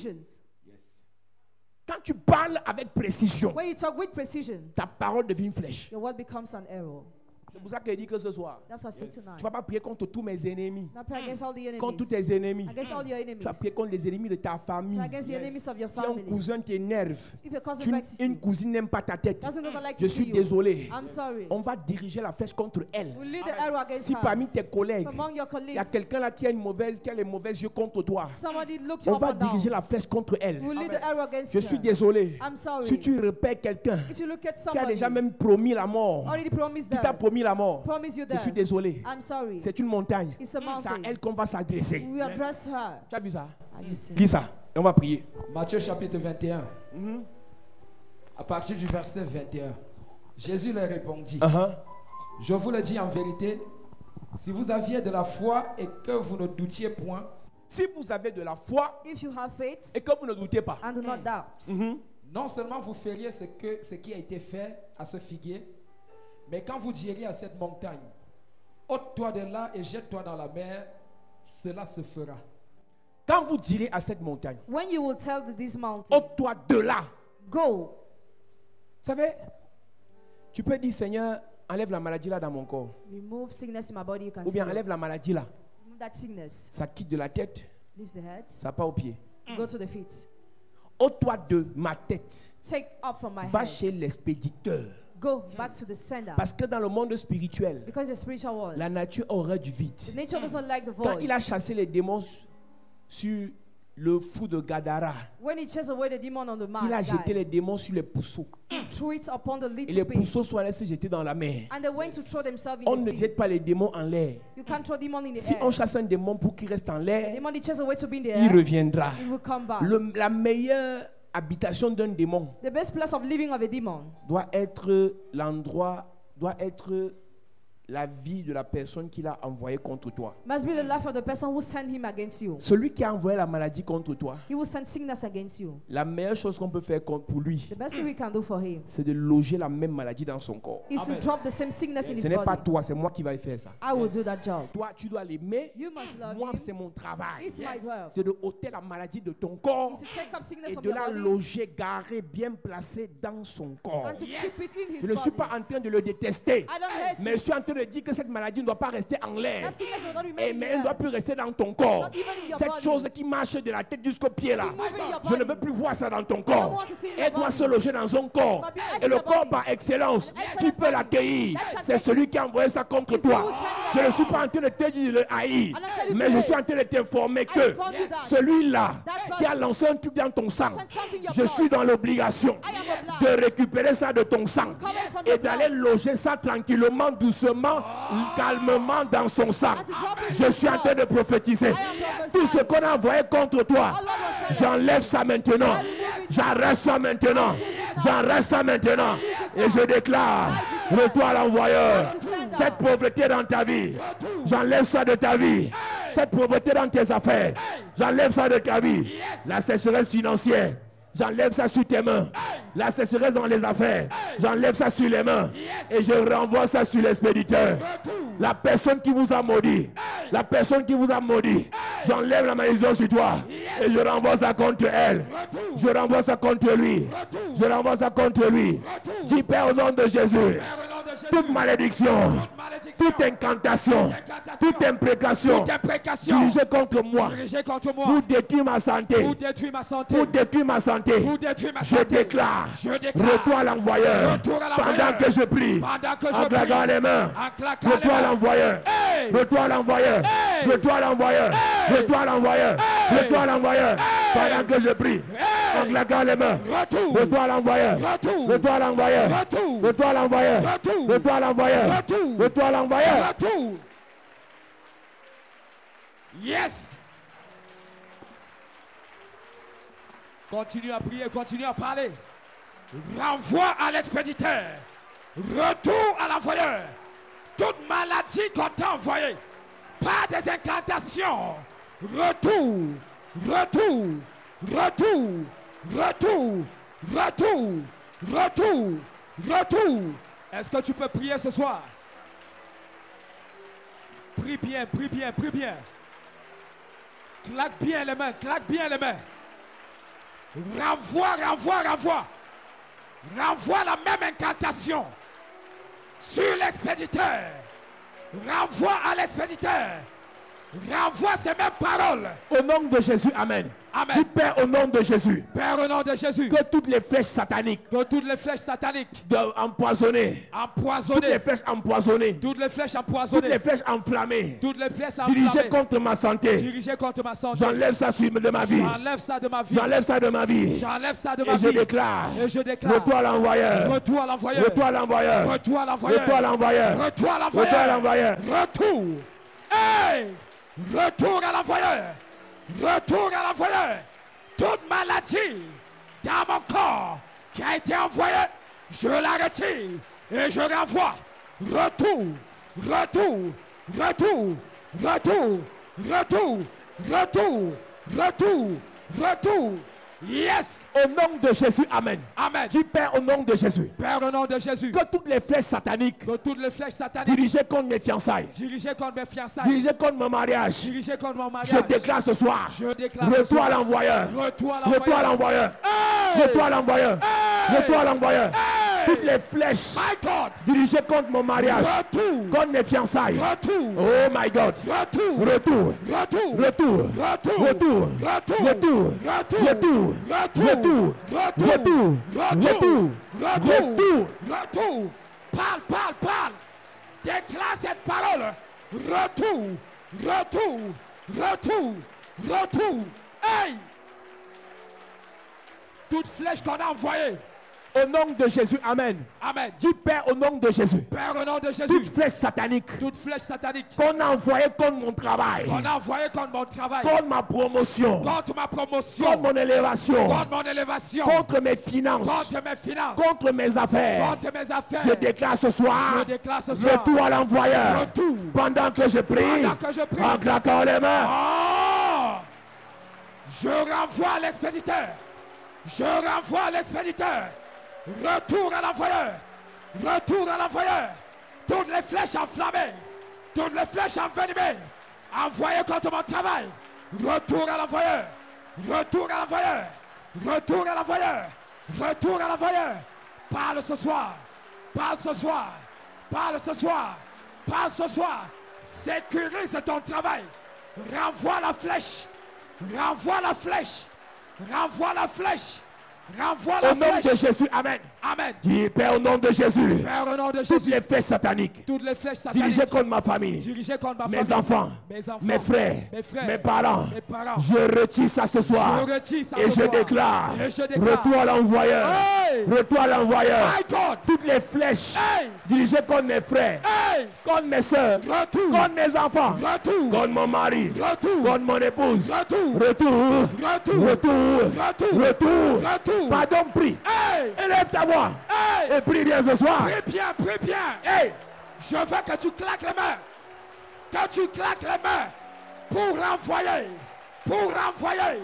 Quand tu parles avec précision, When you talk with precision, ta parole devient une flèche. your word becomes an arrow. C'est pour ça qu'il dit que ce soir, That's what I say tu ne tonight. vas pas prier contre tous mes ennemis, Now pray against all the contre tous enemies. tes ennemis. Against all your enemies. Tu vas prier contre les ennemis de ta famille. Pray against the enemies of your Si un family. cousin t'énerve, If your cousin vexes une you, cousine n'aime pas ta tête, doesn't like je to see suis you, désolé. I'm sorry. On va diriger la flèche contre elle. We'll lead the arrow against Si her. parmi tes collègues, Among your il y a colleagues, quelqu'un là qui a les mauvais yeux contre toi, somebody looked you on up va and down. diriger la flèche contre elle. We'll lead the arrow against Je suis her. désolé. I'm sorry. Si tu repères quelqu'un If you look at qui a somebody déjà même promis la mort, already promised qui t'a that, promis la mort, promise you je suis that, désolé. I'm sorry. C'est une montagne. It's a C'est à mountain. elle qu'on va s'adresser. We address her. Tu as vu ça? Are you seeing? Lis ça. Et on va prier. Matthieu chapitre 21, Mhm. à partir du verset 21. Jésus leur répondit, Uh-huh. je vous le dis en vérité, si vous aviez de la foi et que vous ne doutiez point, Si vous avez de la foi If you have faith et que vous ne doutez pas, and do not doubt, mhm, non seulement vous feriez ce qui a été fait à ce figuier, mais quand vous diriez à cette montagne, ôte-toi de là et jette-toi dans la mer, cela se fera. quand vous direz à cette montagne, when you will tell this mountain, ôte-toi de là. go, Vous savez, tu peux dire, Seigneur, enlève la maladie là dans mon corps. remove sickness in my body, you can Ou bien see it. enlève la maladie là. Remove that sickness, Ça quitte de la tête, leaves the head, ça part au pied. go to the feet. Ôte-toi de ma tête. Take up from my Va chez head. l'expéditeur. Go back to the sender. Parce que dans le monde spirituel, Because the spiritual world, la nature aura du vide. the nature doesn't like the Quand void. il a chassé les démons sur le fou de Gadara, When he chased away the demon on the il a mad jeté guy, les démons sur les pousseaux. he threw it upon the Et les little pig, pousseaux sont allés se jeter dans la mer. and they went to throw themselves in On the ne sea. jette pas les démons en l'air. You can't throw demon in the Si air. on chasse un démon pour qu'il reste en The l'air, demon he chased away to be in the il air, reviendra. it will come back. La meilleure habitation d'un démon The best place of living of a demon doit être l'endroit, doit être la vie de la personne qu'il a envoyée contre toi. Must be the life of the person who sent him against you. Celui qui a envoyé la maladie contre toi, He will send sickness against you. la meilleure chose qu'on peut faire pour lui, The best thing we can do for him c'est de loger la même maladie dans son corps. is to Amen. drop the same sickness in Ce his n'est pas body. toi, c'est moi qui vais faire ça. I will do that job. Toi, tu dois l'aimer. You must love Moi, him. c'est mon travail. It's my work. C'est de ôter la maladie de ton corps Is to take up sickness et from de your la body loger, garer, bien placée dans son corps. and to keep it in his Je ne suis body. pas en train de le détester, I don't hate mais you. je suis en train de dire que cette maladie ne doit pas rester en l'air. That sickness will not remain Et in mais the elle ne doit air. plus rester dans ton corps. Not even in your Cette body. chose qui marche de la tête jusqu'au pied là, Keep moving your je ne body. veux plus voir ça dans ton I don't corps. want to see in your Elle doit body. se loger dans son corps. But be Et le your corps body. par excellence, An excellent qui peut body. l'accueillir, That can c'est take celui it. qui a envoyé ça contre It's who toi. will send it Je ne out. suis pas en train de te dire de le haïr, I'm not telling you mais to je suis en hate. train de t'informer I que inform you that. celui-là That qui a person lancé un truc dans ton sang, sent something in your je blood. suis dans l'obligation I am obliged de récupérer ça de ton sang Recover it from et your d'aller blood. loger ça tranquillement, doucement, calmement dans son sang. And to drop it in Je his suis en train de blood. prophétiser. I am Tout ce prophesying. qu'on a envoyé contre toi, All what was said j'enlève ça maintenant. J'arrête ça maintenant. J'arrête ça maintenant. Et je déclare, retour à l'envoyeur. Cette pauvreté dans ta vie, j'enlève ça de ta vie. Cette pauvreté dans tes affaires, j'enlève ça de ta vie. La sécheresse financière, j'enlève ça sur tes mains. La sécheresse dans les affaires, j'enlève ça sur les mains. Et je renvoie ça sur l'expéditeur. La personne qui vous a maudit, la personne qui vous a maudit, j'enlève la malédiction sur toi. Et je renvoie ça contre elle. Je renvoie ça contre lui. Je renvoie ça contre lui. Dis Père au nom de Jésus. Toute malédiction, toute incantation, toute imprécation dirigée contre moi, dirigé contre moi, pour détruire ma santé, pour détruire ma santé, pour détruire ma santé, pour détruire ma je santé. déclare, Je déclare, retour à l'envoyeur, retour à l'envoyeur. pendant que je prie, Pendant que en je claquant prie, les mains, en claquant retour les à mains. l'envoyeur, Hey! retour à l'envoyeur, Hey! retour à l'envoyeur, Hey! retour à l'envoyeur, Hey! retour à l'envoyeur, pendant que je prie, en Hey! claquant les mains, Retour, retour à l'envoyeur, retour, retour à l'envoyeur, retour, retour à l'envoyeur, retour, retour à l'envoyeur, retour, retour à l'envoyeur. retour. Yes. Continue à prier, continue à parler. Renvoi à l'expéditeur. Retour à l'envoyeur. Toute maladie qu'on t'a envoyée. Pas des incantations. Retour, retour, retour, retour, retour, retour, retour. Est-ce que tu peux prier ce soir? Prie bien, prie bien, prie bien. Claque bien les mains, claque bien les mains. Renvoie, renvoie, renvoie. Renvoie la même incantation sur l'expéditeur. Renvoie à l'expéditeur. Renvoie ces mêmes paroles. Au nom de Jésus, Amen. Amen. Dis Père au nom de Jésus, Père, au nom de Jésus, que toutes les flèches sataniques que toutes les flèches sataniques empoisonnées, toutes les empoisonnées, flèches empoisonnées, toutes les flèches toutes empoisonnées, les flèches enflammées, toutes les flèches dirigées enflammées, contre ma santé, dirigées contre ma santé, j'enlève ça de ma vie. j'enlève ça de ma vie. J'enlève ça de ma vie. J'enlève ça de ma Et je vie. déclare, Et je déclare. retour à l'envoyeur, Retour à l'envoyeur. retour à l'envoyeur, Retour à l'envoyeur. retour à l'envoyeur, Retour à retour à l'envoyeur. l'envoyeur. Retour. Hey! Retour à l'envoyeur. Retour à l'envoyeur. Toute maladie dans mon corps qui a été envoyée, je la retire et je renvoie. Retour. Retour. Retour. Retour. Retour. Retour. Retour. Retour. Yes. Au nom de Jésus, Amen. Amen. Dis Père au nom de Jésus, Père, au nom de Jésus, que toutes les flèches sataniques que toutes les flèches sataniques dirigées contre mes fiançailles, dirigées contre mes fiançailles, dirigées contre mon mariage, dirigées contre mon mariage, je déclare ce soir, je déclare ce retour soir, à l'envoyeur, retour à retour à l'envoyeur, Hey! retour à l'envoyeur, Hey! retour à l'envoyeur. Hey! Toutes les flèches My God, dirigées contre mon mariage, retour, contre mes fiançailles. retour, Oh my God. retour, Retour. retour, Retour. retour, Retour. retour, Retour. retour, Retour. retour, Retour. retour, Retour. retour, Retour. retour. Parle, parle, parle. Déclare cette parole. Retour, retour, retour, retour. Hey! Toute flèche qu'on a envoyée Au nom de Jésus, Amen. Amen. Dis Père, au nom de Jésus. Père, au nom de Jésus, Toute flèche satanique toute flèche satanique qu'on a envoyée contre mon travail, qu'on a envoyée contre mon travail, contre ma promotion, contre ma promotion, contre mon élévation, contre mon élévation, contre mes finances, contre mes finances, contre mes affaires, contre mes affaires. je déclare ce soir, Je déclare ce soir, retour à l'envoyeur. retour. Pendant que je prie, Pendant que je prie, en claquant les mains. oh, je renvoie l'expéditeur. Je renvoie l'expéditeur. Retour à l'envoyeur. Retour à l'envoyeur. Toutes les flèches enflammées, toutes les flèches envenimées, envoyées contre mon travail. Retour à l'envoyeur. Retour à l'envoyeur. Retour à l'envoyeur. Retour à l'envoyeur. Parle ce soir. Parle ce soir. Parle ce soir. Parle ce soir. Sécurise ton travail. Renvoie la flèche. Renvoie la flèche. Renvoie la flèche. Renvoie la Au nom flèche. de Jésus, Amen. Amen. Dis Père, au nom de Jésus. Père, au nom de Toutes Jésus. les flèches sataniques Toutes les flèches sataniques dirigées contre ma famille, dirigées contre ma mes famille, enfants, mes frères, mes parents, mes parents. je retire ça ce soir. Je retire ça Et ce je soir. déclare, Et je déclare. retour à l'envoyeur. Hey! Retour à l'envoyeur. My God. Toutes les flèches Hey! dirigées contre mes frères, Hey! contre mes soeurs, Retour. contre mes enfants, Retour. contre mon mari, Retour. contre mon épouse. Retour. Retour. Retour. Retour. Retour. Retour. Retour. Pardon, prie. Hey! Élève ta voix. Hey! Et prie bien ce soir. Prie bien, prie bien. Hey! Je veux que tu claques les mains. Que tu claques les mains pour renvoyer. Pour renvoyer.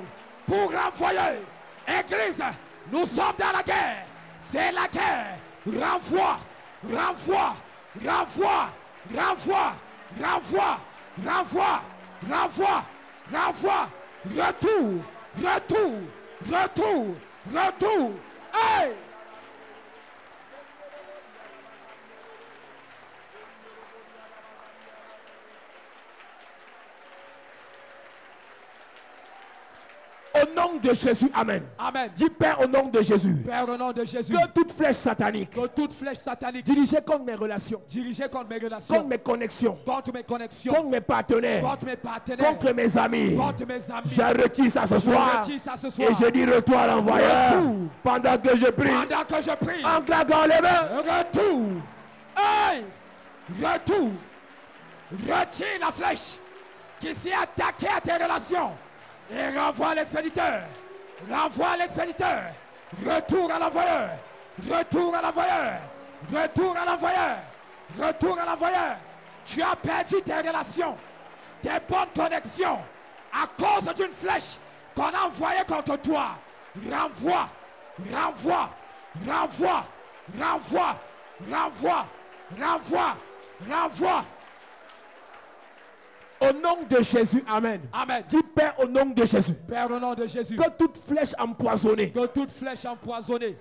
Pour renvoyer. Église, nous sommes dans la guerre. C'est la guerre. Renvoie. Renvoie. Renvoie. Renvoie. Renvoie. Renvoie. Renvoie. Renvoie. Retour. Retour. Retour. Retour. Hey! Au nom de Jésus, Amen. Amen. Dis Père au nom de Jésus. Père, au nom de Jésus, Que toute flèche satanique que toute flèche satanique dirigée contre mes relations, dirigée contre mes contre relations, mes connexions, contre mes connexions, contre mes partenaires, contre mes partenaires, contre mes amis, contre mes amis, je retire ça ce je soir. retire ça ce soir. Et je dis retour à l'envoyeur. Retour. Pendant que je prie, Pendant que je prie, en claquant les mains. retour. Hey! Retour. Retire la flèche qui s'est attaquée à tes relations et renvoie l'expéditeur. Renvoie l'expéditeur. Retour à l'envoyeur. Retour à l'envoyeur. Retour à l'envoyeur. Retour à l'envoyeur. Tu as perdu tes relations, tes bonnes connexions à cause d'une flèche qu'on a envoyée contre toi. Renvoie. Renvoie. Renvoie. Renvoie. Renvoie. Renvoie. Renvoie. Au nom de Jésus, Amen. Amen. Dis Père au nom de Jésus. Père, au nom de Jésus, Que toute flèche empoisonnée, que toute flèche empoisonnée,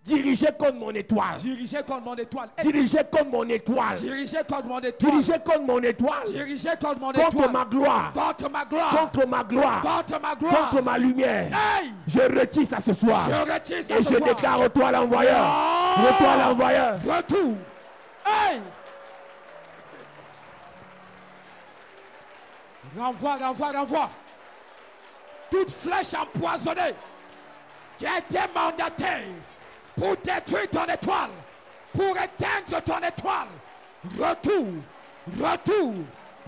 dirigée contre mon étoile, dirigée contre mon étoile, dirigée contre mon étoile, dirigée contre mon étoile, dirigée contre mon étoile, dirigée contre mon contre étoile, ma gloire, contre ma gloire, contre ma gloire, contre ma gloire, contre ma lumière. Hey! Je retire ça ce soir. Je retire ça Et ce je soir. déclare retour à l'envoyeur. Oh! Retour à l'envoyeur. Retour. Hey! Renvoie, renvoie, renvoie. Toute flèche empoisonnée qui a été mandatée pour détruire ton étoile, pour éteindre ton étoile. Retour, retour,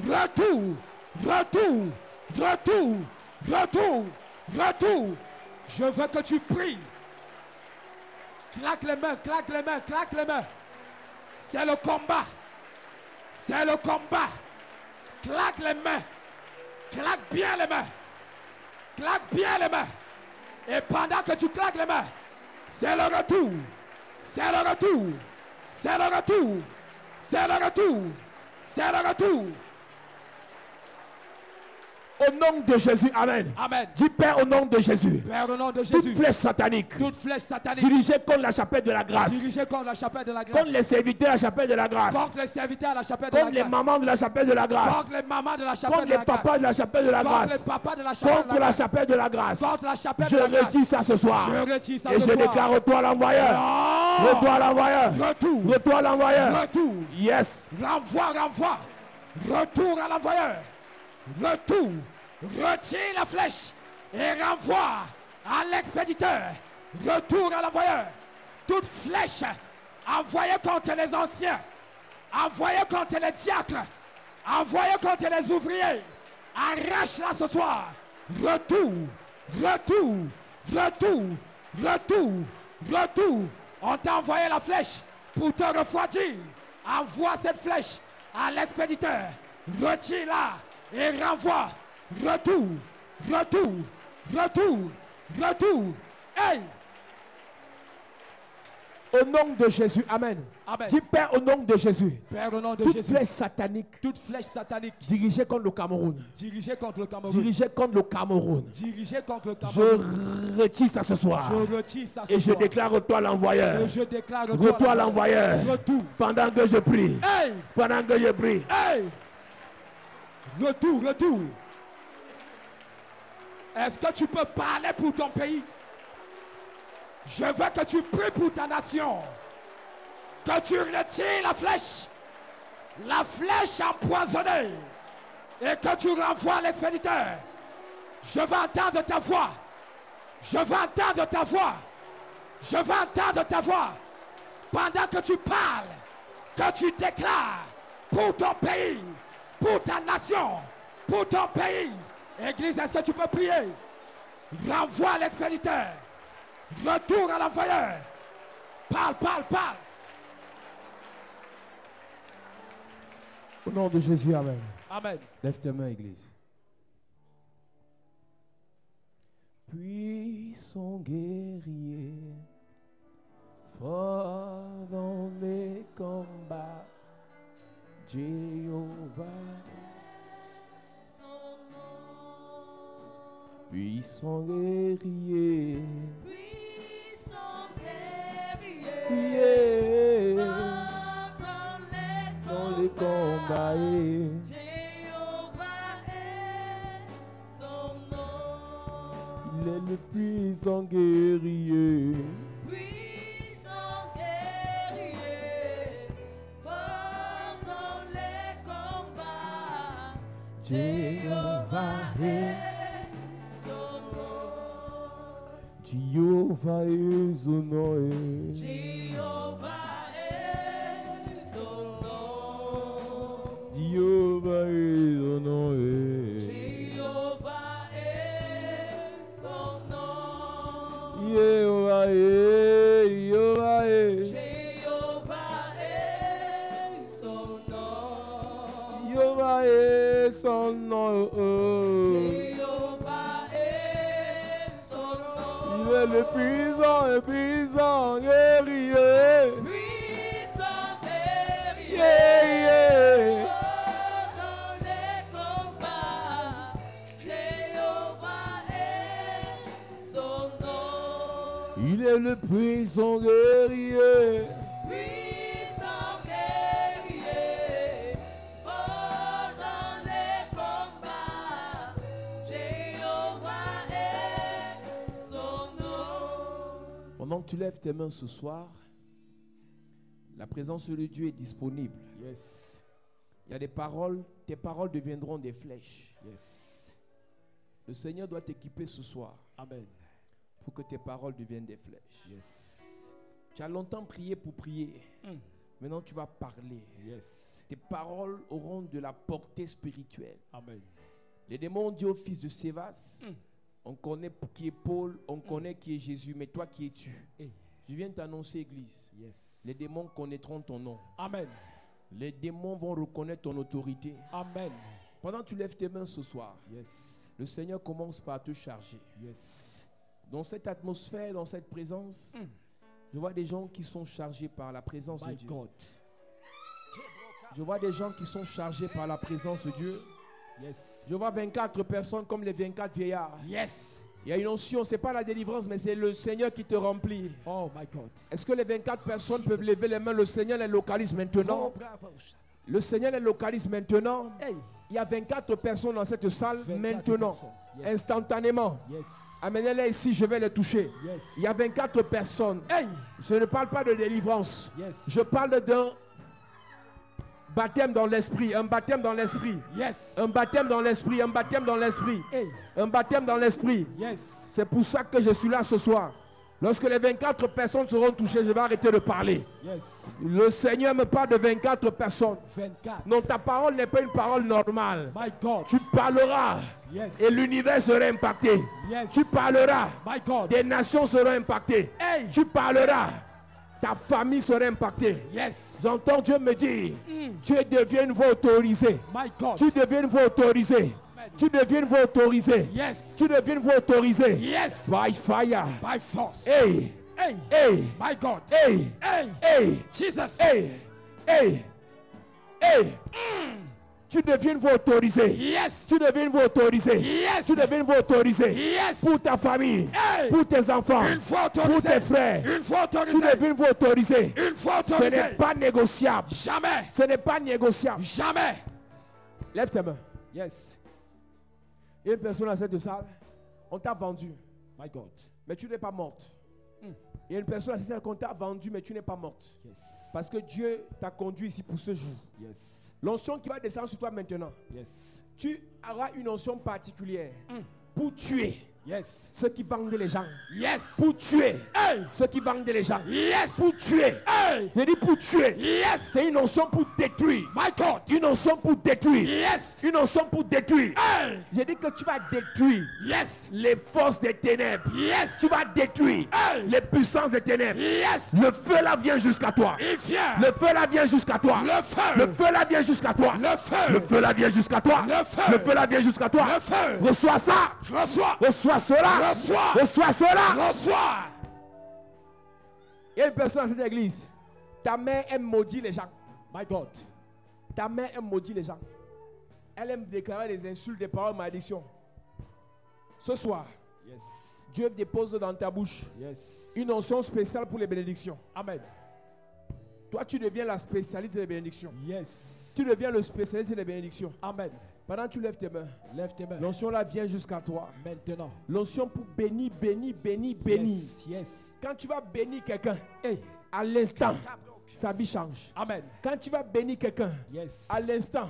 retour, retour, retour, retour, retour. Je veux que tu pries. Claque les mains, claque les mains, claque les mains. C'est le combat. C'est le combat. Claque les mains. Claque bien les mains. Claque bien les mains. Et pendant que tu claques les mains, c'est le retour. C'est le retour. C'est le retour. C'est le retour. C'est le retour. Au nom de Jésus, Amen. Amen. Dis Père au nom de Jésus. Père, au nom de Toute Jésus, flèche satanique toute flèche satanique dirigée contre la chapelle de la grâce, dirigée contre la chapelle de la grâce, contre les serviteurs de la chapelle de la grâce, contre les serviteurs à la chapelle de contre la les grâce, mamans de la chapelle de la grâce, contre les mamans de la chapelle contre de les la grâce, papas de la chapelle de la contre les grâce, papas de la chapelle de contre la la grâce, chapelle de la grâce. contre la chapelle Je de la grâce. retire ça ce soir. Je retire ça Et ce je soir. déclare retour à l'envoyeur. Oh! Retour à l'envoyeur. Retour. Retour à l'envoyeur. Retour. Yes. Renvoie, renvoie. Retour à l'envoyeur. Retour. Retire la flèche et renvoie à l'expéditeur. Retour à l'envoyeur. toute flèche envoyée contre les anciens, envoyée contre les diacres, envoyée contre les ouvriers, arrache-la ce soir. Retour, retour, retour, retour, retour. On t'a envoyé la flèche pour te refroidir. Envoie cette flèche à l'expéditeur. Retire-la et renvoie. Retour, retour, retour, retour. Hey! Au nom de Jésus, amen. Amen. Dis Père au nom de Jésus. Père, au nom de Toute Jésus. flèche satanique Toute flèche satanique dirigée contre le Cameroun. dirigée contre le Cameroun. Dirigée contre le Cameroun. Dirigée contre le Cameroun. Je retire ça ce soir. Je retire ça ce Et je soir. déclare retour à l'envoyeur. Et je déclare Retour à l'envoyeur. Retour. Pendant que je prie. Hey! Pendant que je prie. Hey! Retour, retour. Est-ce que tu peux parler pour ton pays? Je veux que tu pries pour ta nation. Que tu retires la flèche empoisonnée, et que tu renvoies l'expéditeur. Je veux entendre ta voix. Je veux entendre ta voix. Je veux entendre ta voix. Pendant que tu parles, que tu déclares pour ton pays, pour ta nation, pour ton pays. Église, est-ce que tu peux prier? Renvoie l'expéditeur. Retour à l'envoyeur. Parle, parle, parle. Au nom de Jésus, amen. Amen. Lève tes mains, Église. Puissant guerrier, fort dans les combats, Jéhovah. Puissant guerrier, priez dans les combats. Il est le puissant guerrier. Jéhovah est Jéhovah est son nom. Jéhovah est son nom. Jéhovah est son nom. Jéhovah est son nom. Jéhovah est, Jéhovah est. Jéhovah est son nom. Jéhovah est son nom. Le puissant guerrier. Puissant guerrier. Dans les combats, Jéhovah est son nom. Il est le puissant guerrier. Puissant guerrier. Oh, dans les combats, Jéhovah est son nom. Pendant que tu lèves tes mains ce soir, la présence de Dieu est disponible. Yes. Il y a des paroles, tes paroles deviendront des flèches. Yes. Le Seigneur doit t'équiper ce soir. Amen. Pour que tes paroles deviennent des flèches. Yes. Tu as longtemps prié pour prier. Maintenant tu vas parler. Yes. Tes paroles auront de la portée spirituelle. Amen. Les démons ont dit au fils de Sévas, on connaît qui est Paul, on connaît qui est Jésus, mais toi qui es-tu? Je viens t'annoncer, Église. Yes. Les démons connaîtront ton nom. Amen. Les démons vont reconnaître ton autorité. Amen. Pendant que tu lèves tes mains ce soir, Yes. le Seigneur commence par te charger. Yes. Dans cette atmosphère, dans cette présence, je vois des gens qui sont chargés par la présence de My Dieu. God. Je vois des gens qui sont chargés par la présence de Dieu. Yes. Je vois 24 personnes comme les 24 vieillards. Yes. Il y a une onction, ce n'est pas la délivrance, mais c'est le Seigneur qui te remplit. Oh my God. Est-ce que les 24 personnes peuvent lever les mains? Le Seigneur les localise maintenant. Oh, bravo. Le Seigneur les localise maintenant. Hey. Il y a 24 personnes dans cette salle 24 maintenant. personnes. Yes. Instantanément. Yes. Amenez-les ici, je vais les toucher. Yes. Il y a 24 personnes. Hey. Je ne parle pas de délivrance. Yes. Je parle d'un baptême dans l'esprit. Un baptême dans l'esprit. Yes. Un baptême dans l'esprit. Un baptême dans l'esprit. Hey. Un baptême dans l'esprit. Yes. C'est pour ça que je suis là ce soir. Lorsque les 24 personnes seront touchées, je vais arrêter de parler. Yes. Le Seigneur me parle de 24 personnes. 24. Non, ta parole n'est pas une parole normale. My God. Tu parleras Yes. et l'univers sera impacté. Yes. Tu parleras, My God. des nations seront impactées. Hey. Tu parleras, ta famille sera impactée. Yes. J'entends Dieu me dire, tu deviens une voix autorisée. My God. Tu deviens une voix autorisée. Tu deviens une voix autorisée. Yes. Tu deviens une voix autorisée. Yes. By fire. By force. Hey, Hey. hey, My God. hey, Hey. hey, Jesus. hey, hey, hey. Tu deviens une voix autorisée. Yes. Tu deviens une voix autorisée. Yes. Tu deviens une voix autorisée. Yes. Pour ta famille, Hey. pour tes enfants, Une fois pour autorisé. tes frères. Une fois Tu autorisé. deviens une voix autorisée. Une fois Ce autorisé. n'est pas négociable. Jamais. Ce n'est pas négociable. Jamais. Lève tes mains. Yes. Il y a une personne dans cette salle, on t'a vendu, My God. mais tu n'es pas morte. Il y a une personne dans cette salle qu'on t'a vendu, mais tu n'es pas morte. Yes. Parce que Dieu t'a conduit ici pour ce jour. Yes. L'onction qui va descendre sur toi maintenant, Yes. tu auras une onction particulière pour tuer Yes. ceux qui vendent les gens. Yes. Pour tuer Hey. ceux qui vendent les gens. Yes. Pour tuer. Hey. Je dis pour tuer. Yes. C'est une onction pour détruire. My God. Une onction pour détruire. Yes. Une onction pour détruire. Hey. J'ai dit que tu vas détruire Yes. les forces des ténèbres. Yes. Tu vas détruire Hey. les puissances des ténèbres. Yes. Le feu là vient jusqu'à toi. Il vient. Le feu là vient jusqu'à toi. Le feu. Le feu là vient jusqu'à toi. Le feu. Le feu là vient jusqu'à toi. Le feu. Le feu là vient jusqu'à toi. Le feu. Reçois ça. Reçois. Reçois cela. Reçois. Reçois cela. Reçois. Il y a une personne dans cette église. Ta mère aime maudire les gens. My God. Ta mère aime maudire les gens. Elle aime déclarer des insultes, des paroles de malédiction. Ce soir, Yes. Dieu dépose dans ta bouche Yes. une onction spéciale pour les bénédictions. Amen. Toi, tu deviens la spécialiste des bénédictions. Yes. Tu deviens le spécialiste des bénédictions. Amen. Pendant que tu lèves tes mains, Lève tes mains. l'onction là vient jusqu'à toi. Maintenant. L'onction pour bénir, bénir, bénir, bénir. Yes. Yes. Quand tu vas bénir quelqu'un, Hey. à l'instant, sa vie change. Amen. Quand tu vas bénir quelqu'un, Yes. à l'instant,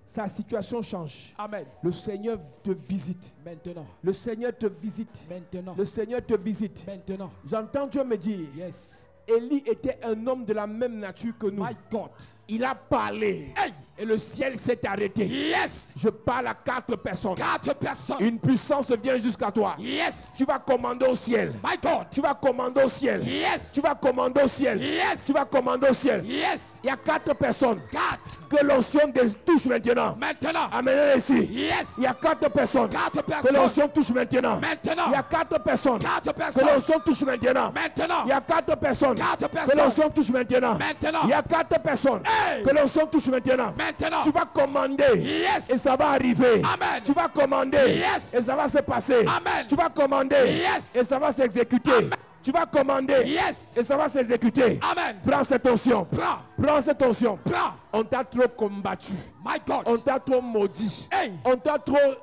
sa situation change. Amen. Le Seigneur te visite. Maintenant. Le Seigneur te visite. Maintenant. Le Seigneur te visite. Maintenant. J'entends Dieu me dire, Yes. Élie était un homme de la même nature que nous. My God. Il a parlé. Hey. Et le ciel s'est arrêté. Yes. Je parle à 4 personnes. 4 personnes. Une puissance vient jusqu'à toi. Yes. Tu vas commander au ciel. My God. Tu vas commander au ciel. Yes. Tu vas commander au ciel. Yes. Tu vas commander au ciel. Yes. Il y a 4 personnes 4. que l'onction touche maintenant. Maintenant. Amenez-les ici. Yes. Il y a 4 personnes 4 que personnes. l'onction touche maintenant. Maintenant. Il y a 4 personnes 4 que personnes. l'onction touche maintenant. Maintenant. Il y a 4 personnes 4 que personnes. l'onction touche maintenant. Maintenant. Il y a 4 personnes Hey. que l'onction touche maintenant. Maintenant. Tu vas commander Yes. et ça va arriver. Amen. Tu vas commander Yes. et ça va se passer. Amen. Tu vas commander Yes. et ça va s'exécuter. Amen. Tu vas commander Yes. et ça va s'exécuter. Amen. Prends cette onction. Prends. Prends cette onction. Prends. On t'a trop combattu. My God. On t'a trop maudit. Hey. On t'a trop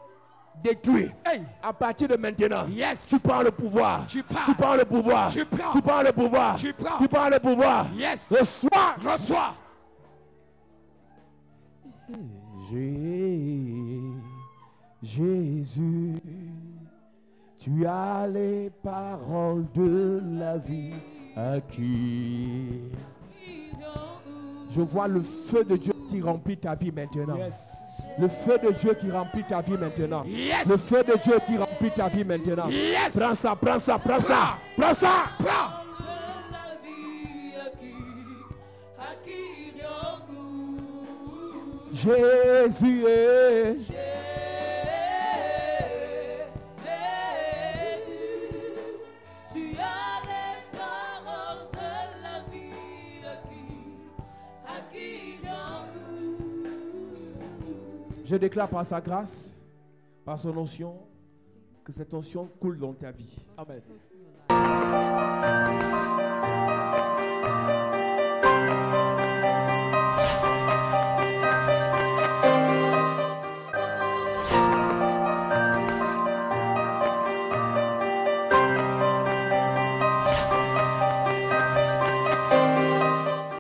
détruit. Hey. À partir de maintenant, Yes. tu prends le pouvoir. Tu prends. Tu prends le pouvoir. Tu prends. Tu prends le pouvoir. Tu prends. Tu prends le pouvoir. Yes. Reçois. Reçois. Jésus, tu as les paroles de la vie acquis. Je vois le feu de Dieu qui remplit ta vie maintenant. Yes. Le feu de Dieu qui remplit ta vie maintenant. Yes. Le feu de Dieu qui remplit ta vie maintenant. Yes. Prends ça, prends ça, prends ça. Prends ça. Prends. Jésus est. Tu as les paroles de la vie acquis en nous. Je déclare par sa grâce, par son onction, que cette onction coule dans ta vie. Amen. Amen.